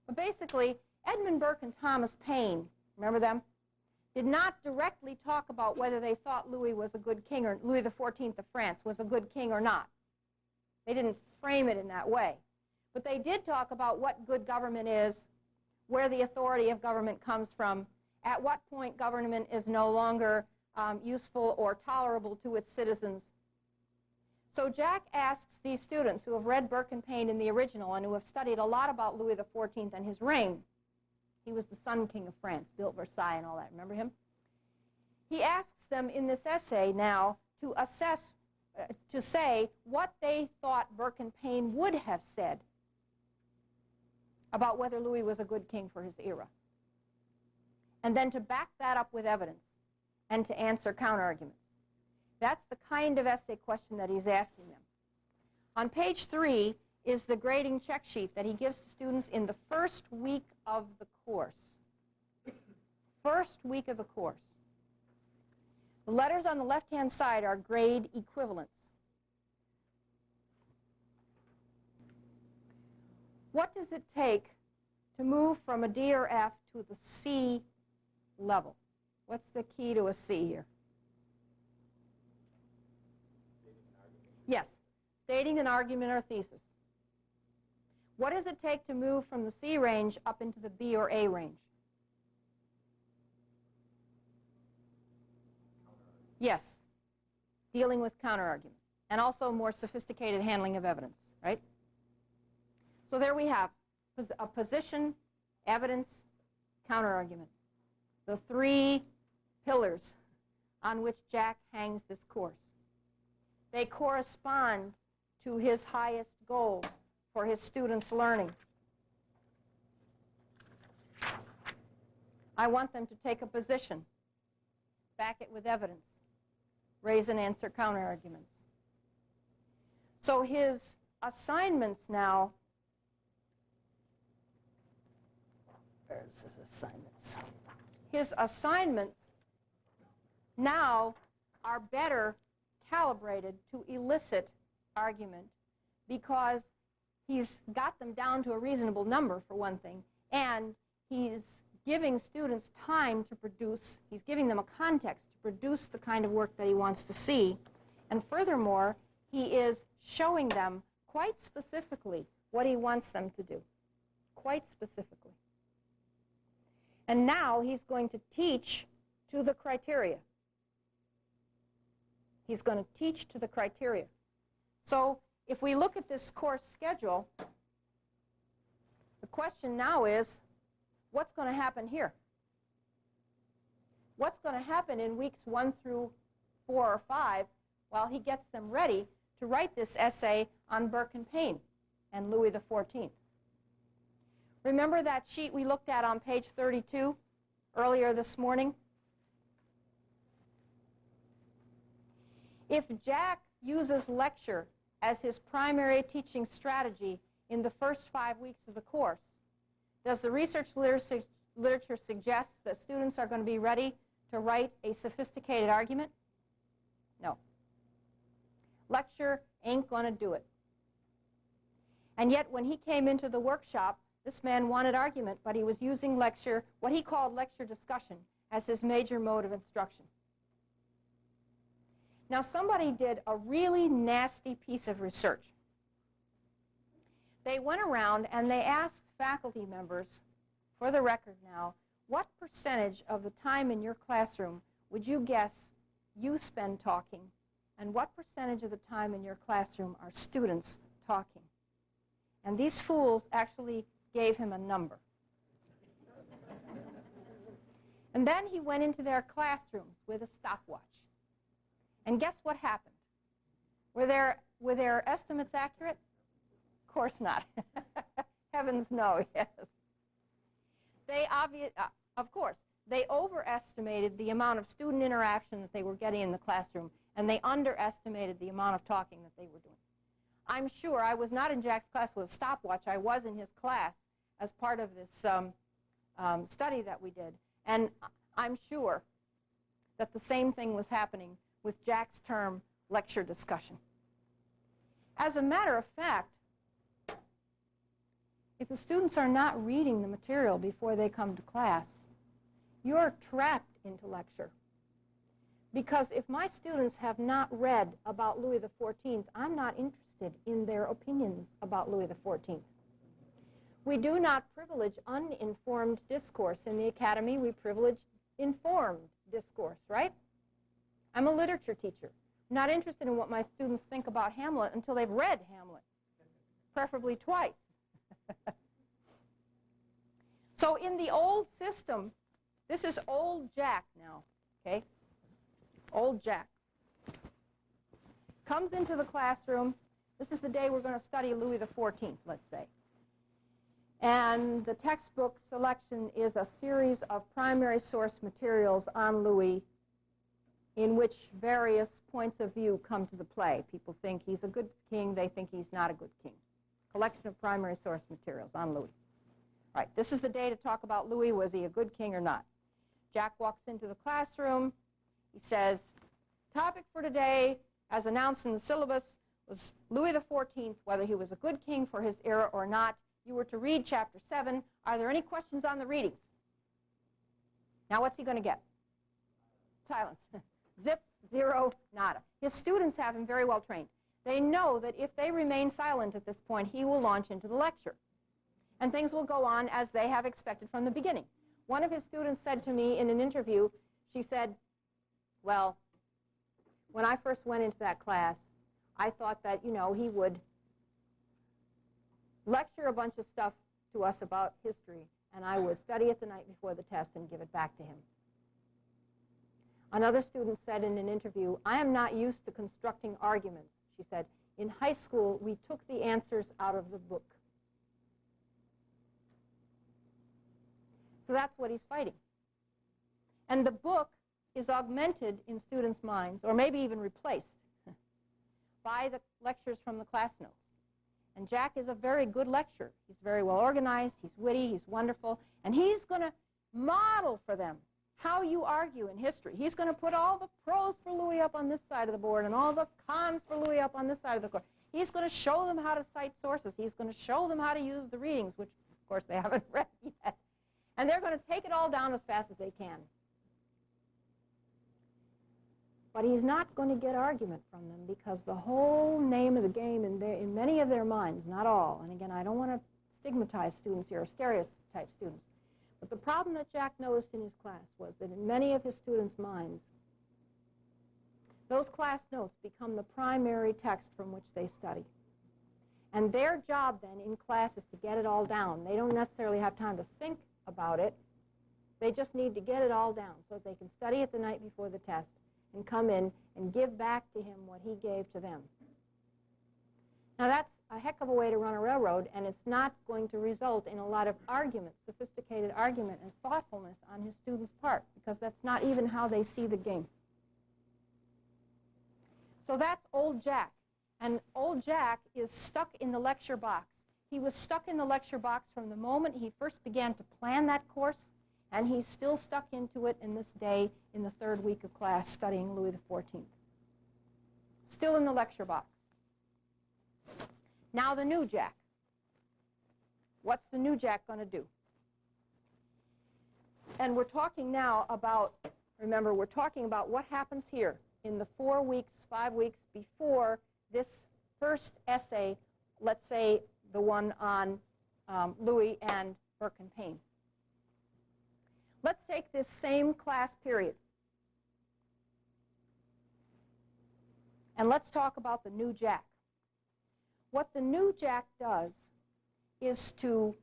But basically, Edmund Burke and Thomas Paine, remember them, did not directly talk about whether they thought Louis was a good king, or Louis XIV of France was a good king or not. They didn't frame it in that way. But they did talk about what good government is, where the authority of government comes from, at what point government is no longer useful or tolerable to its citizens. So Jack asks these students who have read Burke and Paine in the original and who have studied a lot about Louis XIV and his reign. He was the Sun King of France, built Versailles and all that. Remember him? He asks them in this essay now to assess, to say what they thought Burke and Paine would have said about whether Louis was a good king for his era. And then to back that up with evidence. and to answer counterarguments. That's the kind of essay question that he's asking them. On page 3 is the grading check sheet that he gives to students in the first week of the course. First week of the course. The letters on the left-hand side are grade equivalents. What does it take to move from a D or F to the C level? What's the key to a C here? Yes, stating an argument or thesis. What does it take to move from the C range up into the B or A range? Yes, dealing with counterargument, and also more sophisticated handling of evidence, right? So there we have a position, evidence, counterargument. The 3 pillars on which Jack hangs this course. They correspond to his highest goals for his students' learning. I want them to take a position, back it with evidence, raise and answer counterarguments. So his assignments now, where's his assignments? His assignments now are better calibrated to elicit argument because he's got them down to a reasonable number, for one thing, and he's giving students time to produce, he's giving them a context to produce the kind of work that he wants to see. And furthermore, he is showing them quite specifically what he wants them to do, quite specifically. And now he's going to teach to the criteria. He's going to teach to the criteria. So if we look at this course schedule, the question now is, what's going to happen here? What's going to happen in weeks 1 through 4 or 5 while he gets them ready to write this essay on Burke and Payne and Louis XIV? Remember that sheet we looked at on page 32 earlier this morning? If Jack uses lecture as his primary teaching strategy in the first 5 weeks of the course, does the research literature suggest that students are going to be ready to write a sophisticated argument? No. Lecture ain't going to do it. And yet when he came into the workshop, this man wanted argument, but he was using lecture, what he called lecture discussion, as his major mode of instruction. Now somebody did a really nasty piece of research. They went around and they asked faculty members, for the record now, what percentage of the time in your classroom would you guess you spend talking, and what percentage of the time in your classroom are students talking? And these fools actually gave him a number. And then he went into their classrooms with a stopwatch. And guess what happened? Were their estimates accurate? Of course not. Heavens no, yes. Of course, they overestimated the amount of student interaction that they were getting in the classroom, and they underestimated the amount of talking that they were doing. I'm sure I was not in Jack's class with a stopwatch. I was in his class as part of this study that we did. And I'm sure that the same thing was happening with Jack's term, lecture discussion. As a matter of fact, if the students are not reading the material before they come to class, you're trapped into lecture. Because if my students have not read about Louis XIV, I'm not interested in their opinions about Louis XIV. We do not privilege uninformed discourse in the academy. We privilege informed discourse, right? I'm a literature teacher. I'm not interested in what my students think about Hamlet until they've read Hamlet, preferably twice. So in the old system, this is old Jack now, okay? Old Jack comes into the classroom. This is the day we're going to study Louis XIV, let's say. And the textbook selection is a series of primary source materials on Louis in which various points of view come to the play. People think he's a good king, they think he's not a good king. Collection of primary source materials on Louis. All right, this is the day to talk about Louis. Was he a good king or not? Jack walks into the classroom. He says, topic for today, as announced in the syllabus, was Louis XIV, whether he was a good king for his era or not. You were to read chapter 7. Are there any questions on the readings? Now what's he going to get? Silence. Zip, zero, nada. His students have him very well trained. They know that if they remain silent at this point, he will launch into the lecture. And things will go on as they have expected from the beginning. One of his students said to me in an interview, she said, well, when I first went into that class, I thought that, you know, he would lecture a bunch of stuff to us about history, and I would study it the night before the test and give it back to him. Another student said in an interview, I am not used to constructing arguments. She said, in high school, we took the answers out of the book. So that's what he's fighting. And the book is augmented in students' minds, or maybe even replaced, by the lectures from the class notes. And Jack is a very good lecturer. He's very well organized, he's witty, he's wonderful, and he's going to model for them how you argue in history. He's going to put all the pros for Louis up on this side of the board and all the cons for Louis up on this side of the board. He's going to show them how to cite sources. He's going to show them how to use the readings, which, of course, they haven't read yet. And they're going to take it all down as fast as they can. But he's not going to get argument from them, because the whole name of the game in many of their minds, not all, and again, I don't want to stigmatize students here or stereotype students, but the problem that Jack noticed in his class was that in many of his students' minds, those class notes become the primary text from which they study. And their job then in class is to get it all down. They don't necessarily have time to think about it. They just need to get it all down so that they can study it the night before the test and come in and give back to him what he gave to them. Now that's a heck of a way to run a railroad, and it's not going to result in a lot of argument, sophisticated argument and thoughtfulness on his students' part, because that's not even how they see the game. So that's old Jack. And old Jack is stuck in the lecture box. He was stuck in the lecture box from the moment he first began to plan that course, and he's still stuck into it in this day in the third week of class studying Louis XIV. Still in the lecture box. Now the new Jack. What's the new Jack going to do? And we're talking now about, remember, we're talking about what happens here in the 4 weeks, 5 weeks before this first essay, let's say the one on Louis and Burke and Payne. Let's take this same class period. And let's talk about the new Jack. What the new Jack does is to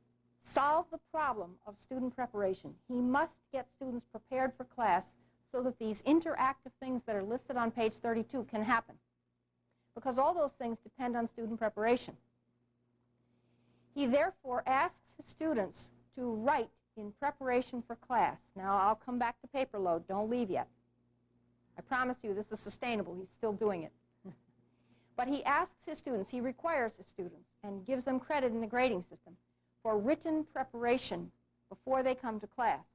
solve the problem of student preparation. He must get students prepared for class so that these interactive things that are listed on page 32 can happen, because all those things depend on student preparation. He therefore asks his students to write in preparation for class. Now, I'll come back to paper load. Don't leave yet. I promise you this is sustainable. He's still doing it. But he asks his students, he requires his students, and gives them credit in the grading system for written preparation before they come to class.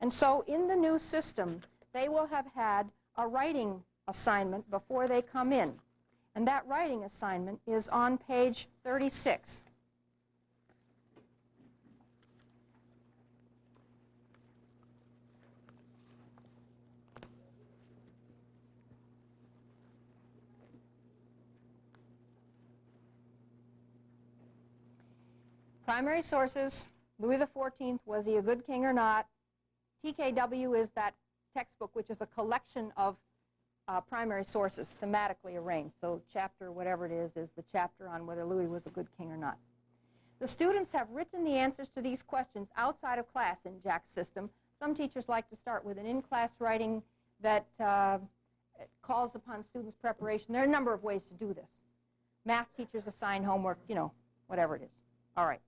And so in the new system, they will have had a writing assignment before they come in. And that writing assignment is on page 36. Primary sources, Louis XIV, was he a good king or not? TKW is that textbook, which is a collection of primary sources, thematically arranged. So chapter, whatever it is the chapter on whether Louis was a good king or not. The students have written the answers to these questions outside of class in Jack's system. Some teachers like to start with an in-class writing that calls upon students' preparation. There are a number of ways to do this. Math teachers assign homework, you know, whatever it is. All right.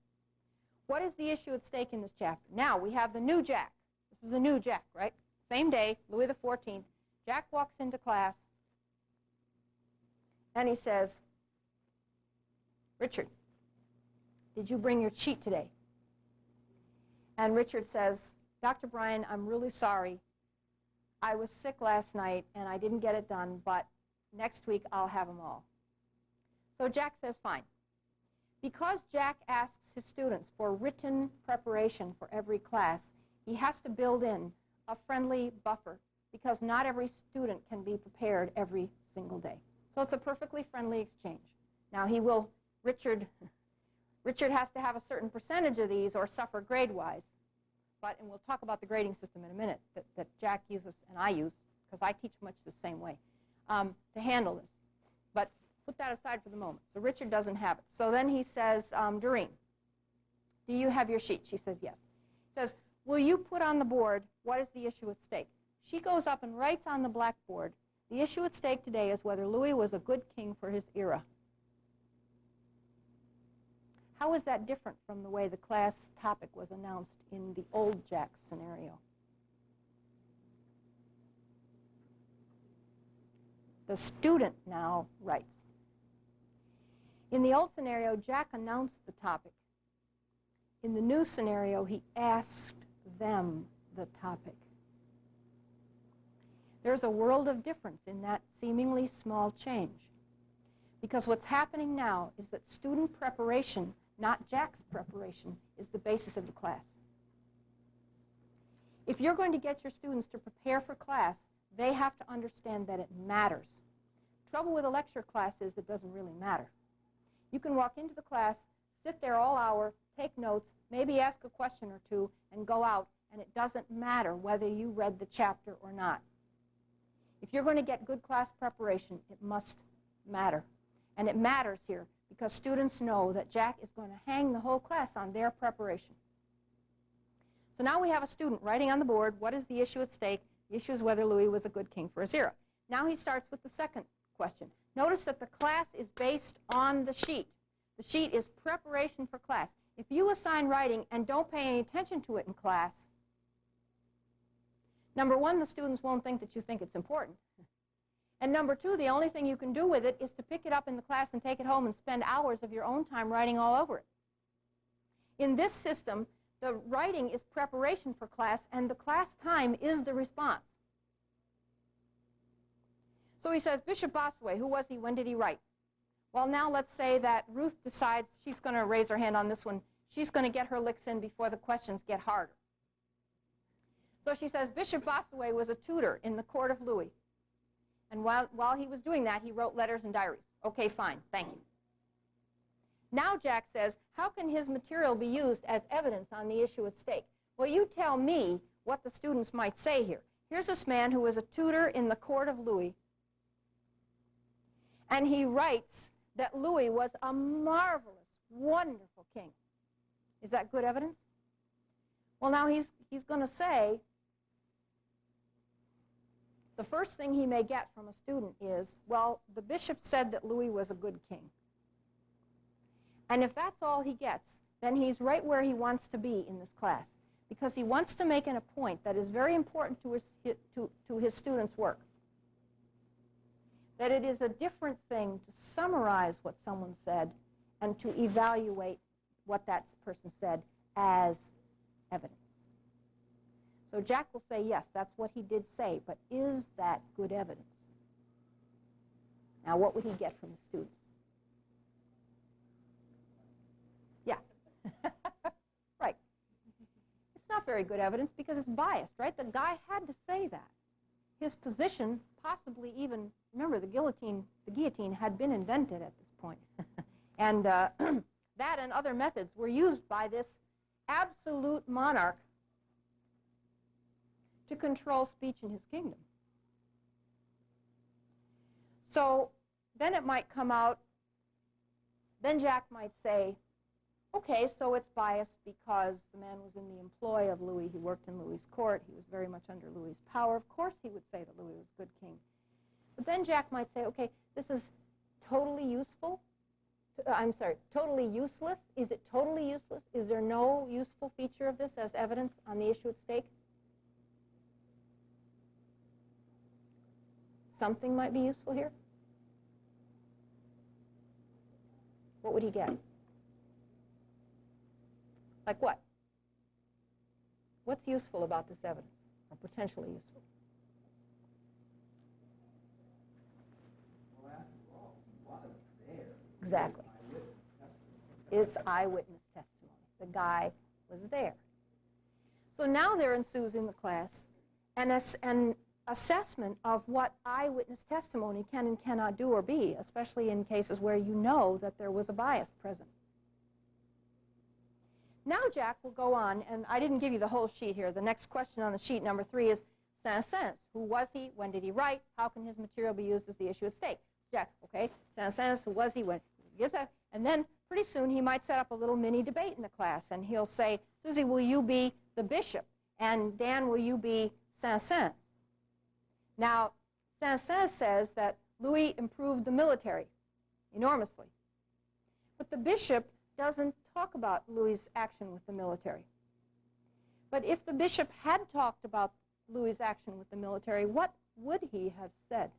What is the issue at stake in this chapter? Now, we have the new Jack. This is the new Jack, right? Same day, Louis XIV. Jack walks into class, and he says, Richard, did you bring your cheat today? And Richard says, Dr. Bryan, I'm really sorry. I was sick last night, and I didn't get it done, but next week I'll have them all. So Jack says, fine. Because Jack asks his students for written preparation for every class, he has to build in a friendly buffer because not every student can be prepared every single day. So it's a perfectly friendly exchange. Now Richard has to have a certain percentage of these or suffer grade-wise. And we'll talk about the grading system in a minute that Jack uses and I use, because I teach much the same way, to handle this. But put that aside for the moment. So Richard doesn't have it. So then he says, Doreen, do you have your sheet? She says, yes. He says, will you put on the board what is the issue at stake? She goes up and writes on the blackboard, the issue at stake today is whether Louis was a good king for his era. How is that different from the way the class topic was announced in the old Jack scenario? The student now writes. In the old scenario, Jack announced the topic. In the new scenario, he asked them the topic. There's a world of difference in that seemingly small change. Because what's happening now is that student preparation, not Jack's preparation, is the basis of the class. If you're going to get your students to prepare for class, they have to understand that it matters. Trouble with a lecture class is it doesn't really matter. You can walk into the class, sit there all hour, take notes, maybe ask a question or two, and go out, and it doesn't matter whether you read the chapter or not. If you're going to get good class preparation, it must matter. And it matters here because students know that Jack is going to hang the whole class on their preparation. So now we have a student writing on the board, what is the issue at stake? The issue is whether Louis was a good king for his era. Now he starts with the second question. Notice that the class is based on the sheet. The sheet is preparation for class. If you assign writing and don't pay any attention to it in class, number one, the students won't think that you think it's important. And number two, the only thing you can do with it is to pick it up in the class and take it home and spend hours of your own time writing all over it. In this system, the writing is preparation for class, and the class time is the response. So he says, Bishop Bosway, who was he? When did he write? Well, now let's say that Ruth decides she's going to raise her hand on this one. She's going to get her licks in before the questions get harder. So she says, Bishop Bosway was a tutor in the court of Louis. And while he was doing that, he wrote letters and diaries. Okay, fine, thank you. Now Jack says, how can his material be used as evidence on the issue at stake? Well, you tell me what the students might say here. Here's this man who was a tutor in the court of Louis, and he writes that Louis was a marvelous, wonderful king. Is that good evidence? Well, now he's going to say, the first thing he may get from a student is, well, the bishop said that Louis was a good king. And if that's all he gets, then he's right where he wants to be in this class, because he wants to make a point that is very important to his students' work. That it is a different thing to summarize what someone said and to evaluate what that person said as evidence. So Jack will say, yes, that's what he did say, but is that good evidence? Now, what would he get from the students? Yeah. Right. It's not very good evidence because it's biased, right? The guy had to say that. His position, possibly even, remember, the guillotine had been invented at this point. And that and other methods were used by this absolute monarch to control speech in his kingdom. So then it might come out, then Jack might say, okay, so it's biased because the man was in the employ of Louis. He worked in Louis's court. He was very much under Louis's power. Of course he would say that Louis was a good king. But then Jack might say, okay, this is totally useful. Totally useless. Is it totally useless? Is there no useful feature of this as evidence on the issue at stake? something might be useful here? What would he get? Like what? What's useful about this evidence, or potentially useful? Well, after all, he was there. Exactly. It's eyewitness testimony. The guy was there. So now there ensues in the class an assessment of what eyewitness testimony can and cannot do or be, especially in cases where you know that there was a bias present. Now Jack will go on, and I didn't give you the whole sheet here. The next question on the sheet, number 3, is Saint-Saëns. Who was he? When did he write? How can his material be used as the issue at stake? Jack, okay, Saint-Saëns, who was he? When? Get that? And then pretty soon he might set up a little mini debate in the class, and he'll say, Susie, will you be the bishop? And Dan, will you be Saint-Saëns? Now, Saint-Saëns says that Louis improved the military enormously. But the bishop doesn't talk about Louis's action with the military. But if the bishop had talked about Louis's action with the military, what would he have said?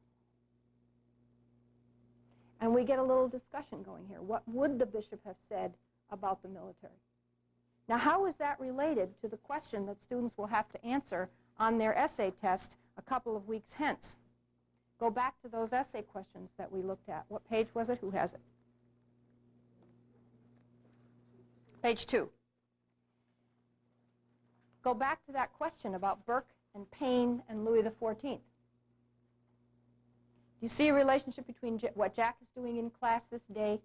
And we get a little discussion going here. What would the bishop have said about the military? Now, how is that related to the question that students will have to answer on their essay test a couple of weeks hence? Go back to those essay questions that we looked at. What page was it? Who has it? Page 2. Go back to that question about Burke and Paine and Louis XIV. Do you see a relationship between what Jack is doing in class this day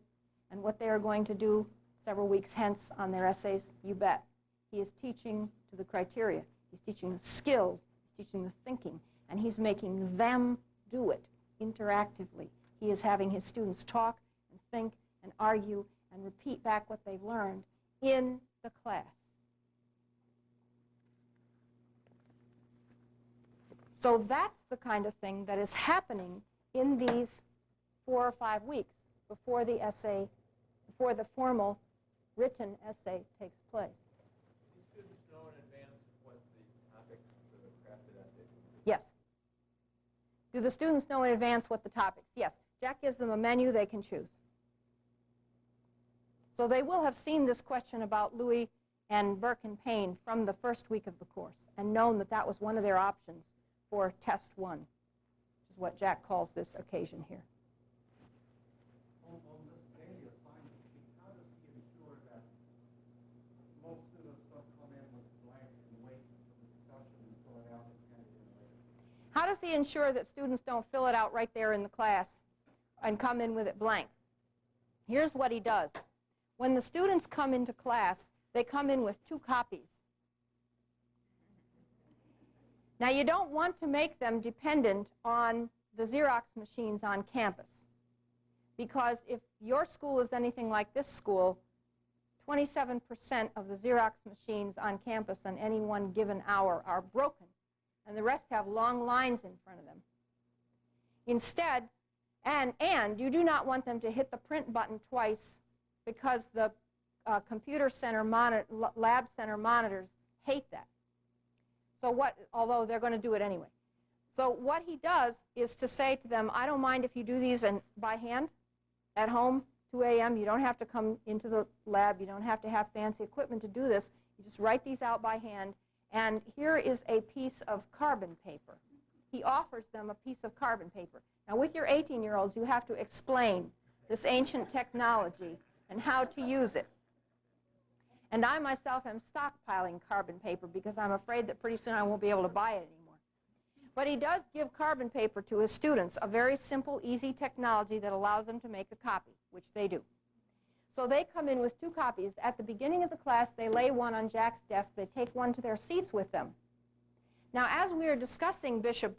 and what they are going to do several weeks hence on their essays? You bet. He is teaching to the criteria. He's teaching the skills. He's teaching the thinking. And he's making them do it interactively. He is having his students talk and think and argue and repeat back what they've learned in the class. So that's the kind of thing that is happening in these 4 or 5 weeks before the essay, before the formal written essay takes place. Do students know in advance what the topic for the crafted essay is? Yes. Do the students know in advance what the topics? Yes. Jack gives them a menu they can choose. So they will have seen this question about Louis and Burke and Paine from the first week of the course and known that that was one of their options for test 1, which is what Jack calls this occasion here. On this daily assignment sheet, how does he ensure that most students don't come in with blank and wait for the discussion and fill it out and hand it in later? How does he ensure that students don't fill it out right there in the class and come in with it blank? Here's what he does. When the students come into class, they come in with 2 copies. Now, you don't want to make them dependent on the Xerox machines on campus, because if your school is anything like this school, 27% of the Xerox machines on campus on any one given hour are broken, and the rest have long lines in front of them. Instead, and you do not want them to hit the print button twice, because the computer center lab center monitors hate that. So although they're going to do it anyway. So what he does is to say to them, I don't mind if you do these by hand at home, 2 a.m. You don't have to come into the lab. You don't have to have fancy equipment to do this. You just write these out by hand. And here is a piece of carbon paper. He offers them a piece of carbon paper. Now, with your 18-year-olds, you have to explain this ancient technology and how to use it. And I myself am stockpiling carbon paper because I'm afraid that pretty soon I won't be able to buy it anymore. But he does give carbon paper to his students, a very simple, easy technology that allows them to make a copy, which they do. So they come in with 2 copies. At the beginning of the class, they lay one on Jack's desk. They take one to their seats with them. Now, as we are discussing Bishop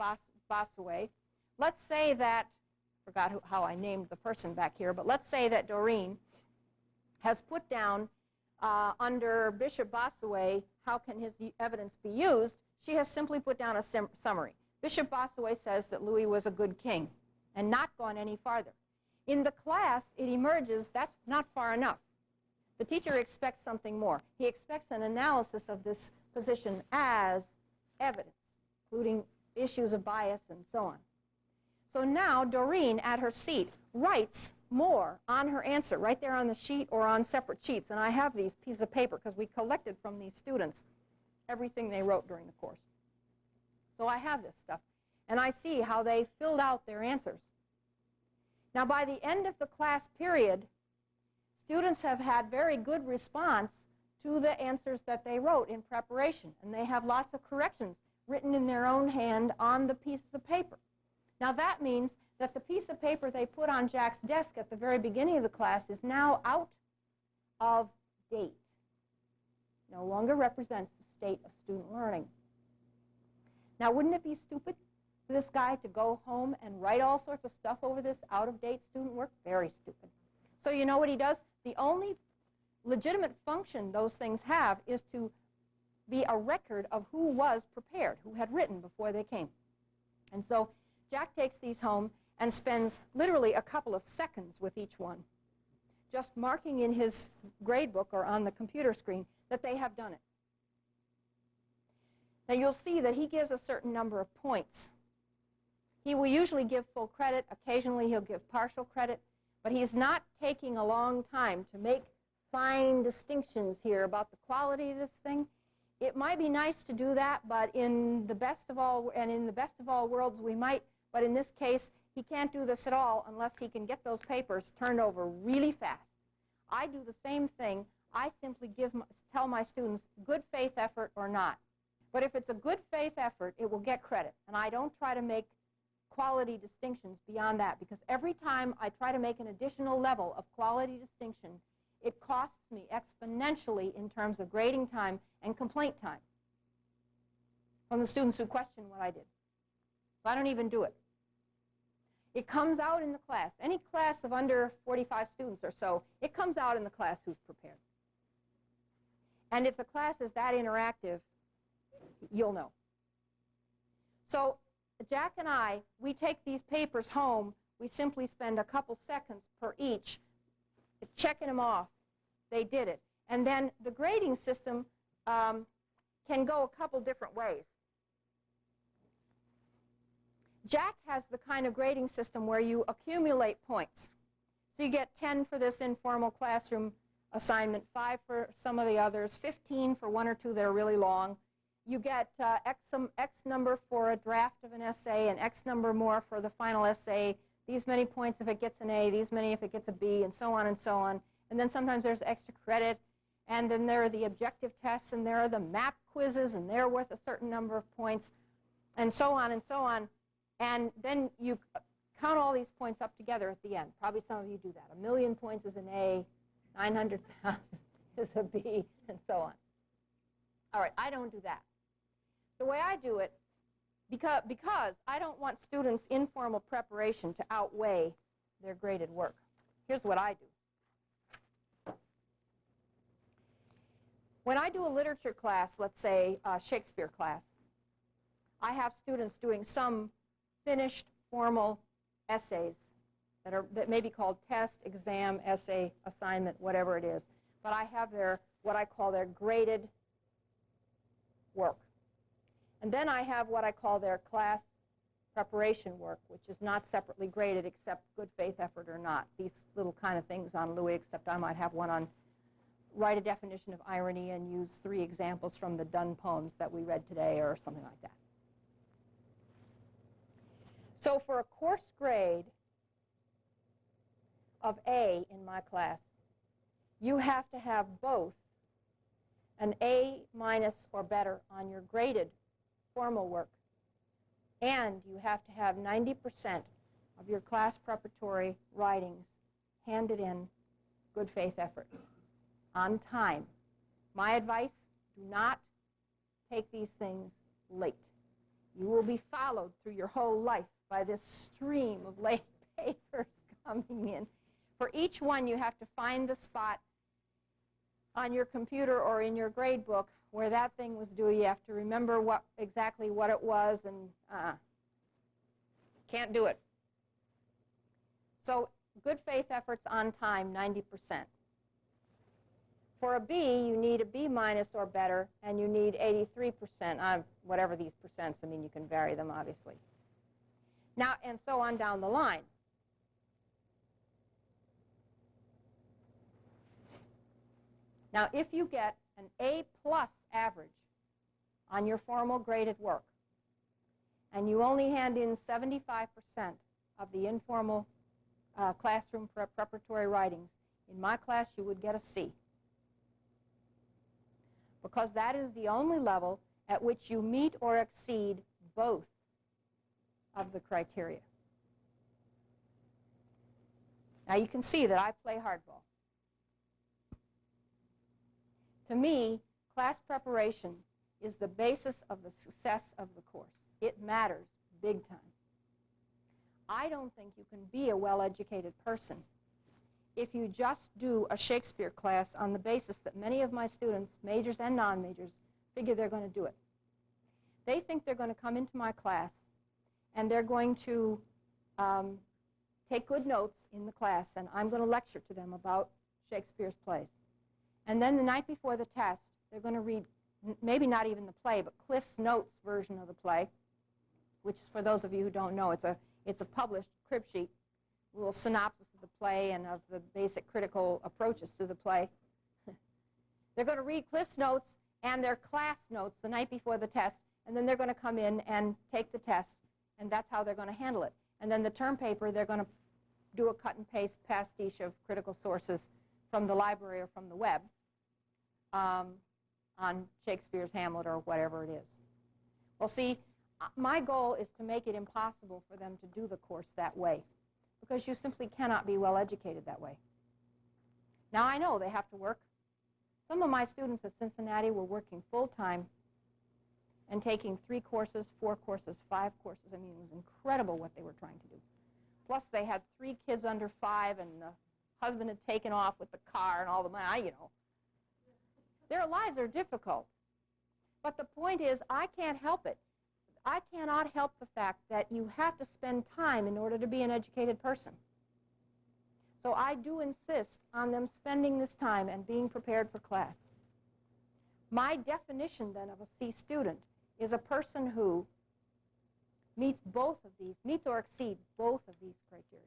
Bossuet, let's say that, I forgot how I named the person back here, but let's say that Doreen has put down under Bishop Bossuet, how can his evidence be used? She has simply put down a summary. Bishop Bossuet says that Louis was a good king and not gone any farther. In the class, it emerges that's not far enough. The teacher expects something more. He expects an analysis of this position as evidence, including issues of bias and so on. So now Doreen, at her seat, writes more on her answer, right there on the sheet or on separate sheets. And I have these pieces of paper because we collected from these students everything they wrote during the course. So I have this stuff. And I see how they filled out their answers. Now, by the end of the class period, students have had very good response to the answers that they wrote in preparation. And they have lots of corrections written in their own hand on the pieces of paper. Now, that means that the piece of paper they put on Jack's desk at the very beginning of the class is now out of date. No longer represents the state of student learning. Now, wouldn't it be stupid for this guy to go home and write all sorts of stuff over this out-of-date student work? Very stupid. So you know what he does? The only legitimate function those things have is to be a record of who was prepared, who had written before they came. And so Jack takes these home and spends literally a couple of seconds with each one, just marking in his grade book or on the computer screen that they have done it. Now you'll see that he gives a certain number of points. He will usually give full credit. Occasionally he'll give partial credit. But he's not taking a long time to make fine distinctions here about the quality of this thing. It might be nice to do that, but in the best of all, and in the best of all worlds we might, but in this case, he can't do this at all unless he can get those papers turned over really fast. I do the same thing. I simply tell my students good faith effort or not. But if it's a good faith effort, it will get credit. And I don't try to make quality distinctions beyond that, because every time I try to make an additional level of quality distinction, it costs me exponentially in terms of grading time and complaint time from the students who question what I did. So I don't even do it. It comes out in the class. Any class of under 45 students or so, it comes out in the class who's prepared. And if the class is that interactive, you'll know. So Jack and I, we take these papers home. We simply spend a couple seconds per each checking them off. They did it. And then the grading system can go a couple different ways. Jack has the kind of grading system where you accumulate points. So you get 10 for this informal classroom assignment, 5 for some of the others, 15 for one or two that are really long. You get X number for a draft of an essay and X number more for the final essay, these many points if it gets an A, these many if it gets a B, and so on and so on. And then sometimes there's extra credit, and then there are the objective tests, and there are the map quizzes, and they're worth a certain number of points, and so on and so on. And then you count all these points up together at the end. Probably some of you do that. 1,000,000 points is an A, 900,000 is a B, and so on. All right, I don't do that. The way I do it, because I don't want students' informal preparation to outweigh their graded work. Here's what I do. When I do a literature class, let's say a Shakespeare class, I have students doing some finished formal essays that may be called test, exam, essay, assignment, whatever it is. But I have what I call their graded work. And then I have what I call their class preparation work, which is not separately graded except good faith effort or not. These little kind of things on Louis, except I might have one on write a definition of irony and use 3 examples from the Donne poems that we read today or something like that. So for a course grade of A in my class, you have to have both an A- or better on your graded formal work, and you have to have 90% of your class preparatory writings handed in good faith effort on time. My advice, do not take these things late. You will be followed through your whole life by this stream of late papers coming in. For each one, you have to find the spot on your computer or in your grade book where that thing was due. You have to remember exactly what it was, and can't do it. So good faith efforts on time, 90%. For a B, you need a B- or better, and you need 83%, whatever these percents, I mean, you can vary them, obviously. Now, and so on down the line. Now, if you get an A+ average on your formal graded work, and you only hand in 75% of the informal classroom preparatory writings, in my class you would get a C. Because that is the only level at which you meet or exceed both of the criteria. Now you can see that I play hardball. To me, class preparation is the basis of the success of the course. It matters big time. I don't think you can be a well-educated person if you just do a Shakespeare class on the basis that many of my students, majors and non-majors, figure they're going to do it. They think they're going to come into my class and they're going to take good notes in the class, and I'm going to lecture to them about Shakespeare's plays. And then the night before the test, they're going to read, maybe not even the play, but Cliff's Notes version of the play, which is, for those of you who don't know, it's a published crib sheet, a little synopsis of the play and of the basic critical approaches to the play. They're going to read Cliff's Notes and their class notes the night before the test, and then they're going to come in and take the test, and that's how they're going to handle it. And then the term paper, they're going to do a cut and paste pastiche of critical sources from the library or from the web on Shakespeare's Hamlet or whatever it is. Well, see, my goal is to make it impossible for them to do the course that way, because you simply cannot be well educated that way. Now, I know they have to work. Some of my students at Cincinnati were working full-time and taking 3 courses, 4 courses, 5 courses. I mean, it was incredible what they were trying to do. Plus, they had 3 kids under 5, and the husband had taken off with the car and all the money, you know. Their lives are difficult. But the point is, I can't help it. I cannot help the fact that you have to spend time in order to be an educated person. So I do insist on them spending this time and being prepared for class. My definition, then, of a C student is a person who meets or exceeds both of these criteria.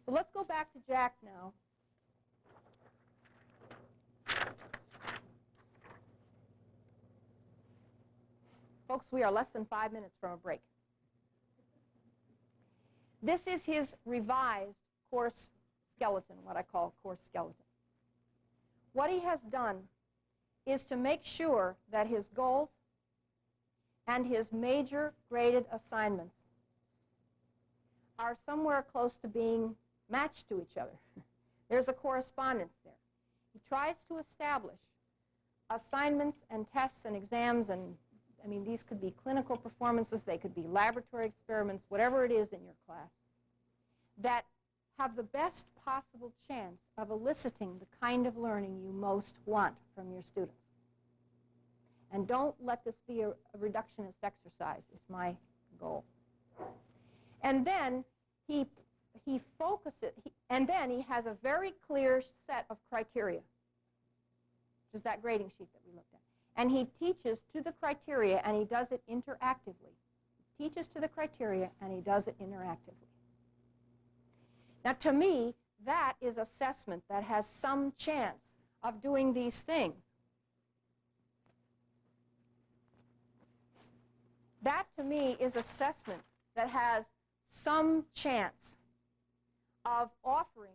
So let's go back to Jack now. Folks, we are less than 5 minutes from a break. This is his revised course skeleton, what I call course skeleton. What he has done is to make sure that his goals and his major graded assignments are somewhere close to being matched to each other. There's a correspondence there. He tries to establish assignments and tests and exams, and I mean, these could be clinical performances, they could be laboratory experiments, whatever it is in your class, that have the best possible chance of eliciting the kind of learning you most want from your students. And don't let this be a reductionist exercise, is my goal. And then he focuses, and then he has a very clear set of criteria, which is that grading sheet that we looked at. And he teaches to the criteria, and he does it interactively. He teaches to the criteria, and he does it interactively. Now, to me, that is assessment that has some chance of doing these things. That, to me, is assessment that has some chance of offering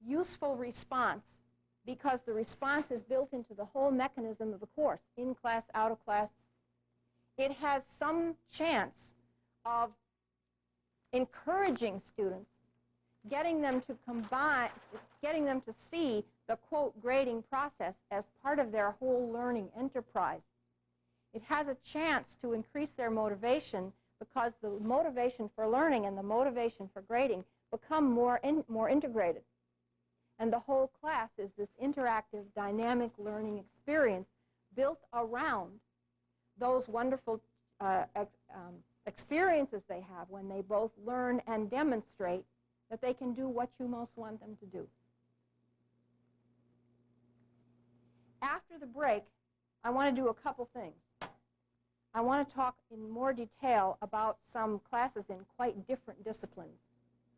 useful response, because the response is built into the whole mechanism of the course, in class, out of class. It has some chance of encouraging students, getting them to see the, quote, grading process as part of their whole learning enterprise. It has a chance to increase their motivation, because the motivation for learning and the motivation for grading become more integrated. And the whole class is this interactive, dynamic learning experience built around those wonderful experiences they have when they both learn and demonstrate that they can do what you most want them to do. After the break, I want to do a couple things. I want to talk in more detail about some classes in quite different disciplines.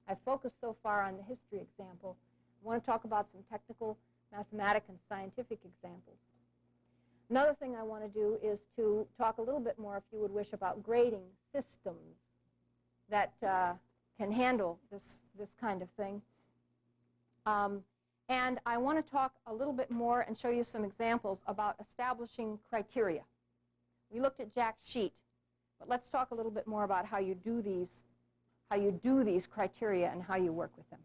I've focused so far on the history example. I want to talk about some technical, mathematic, and scientific examples. Another thing I want to do is to talk a little bit more, if you would wish, about grading systems that can handle this kind of thing. And I want to talk a little bit more and show you some examples about establishing criteria. We looked at Jack's sheet, but let's talk a little bit more about how you do these criteria and how you work with them.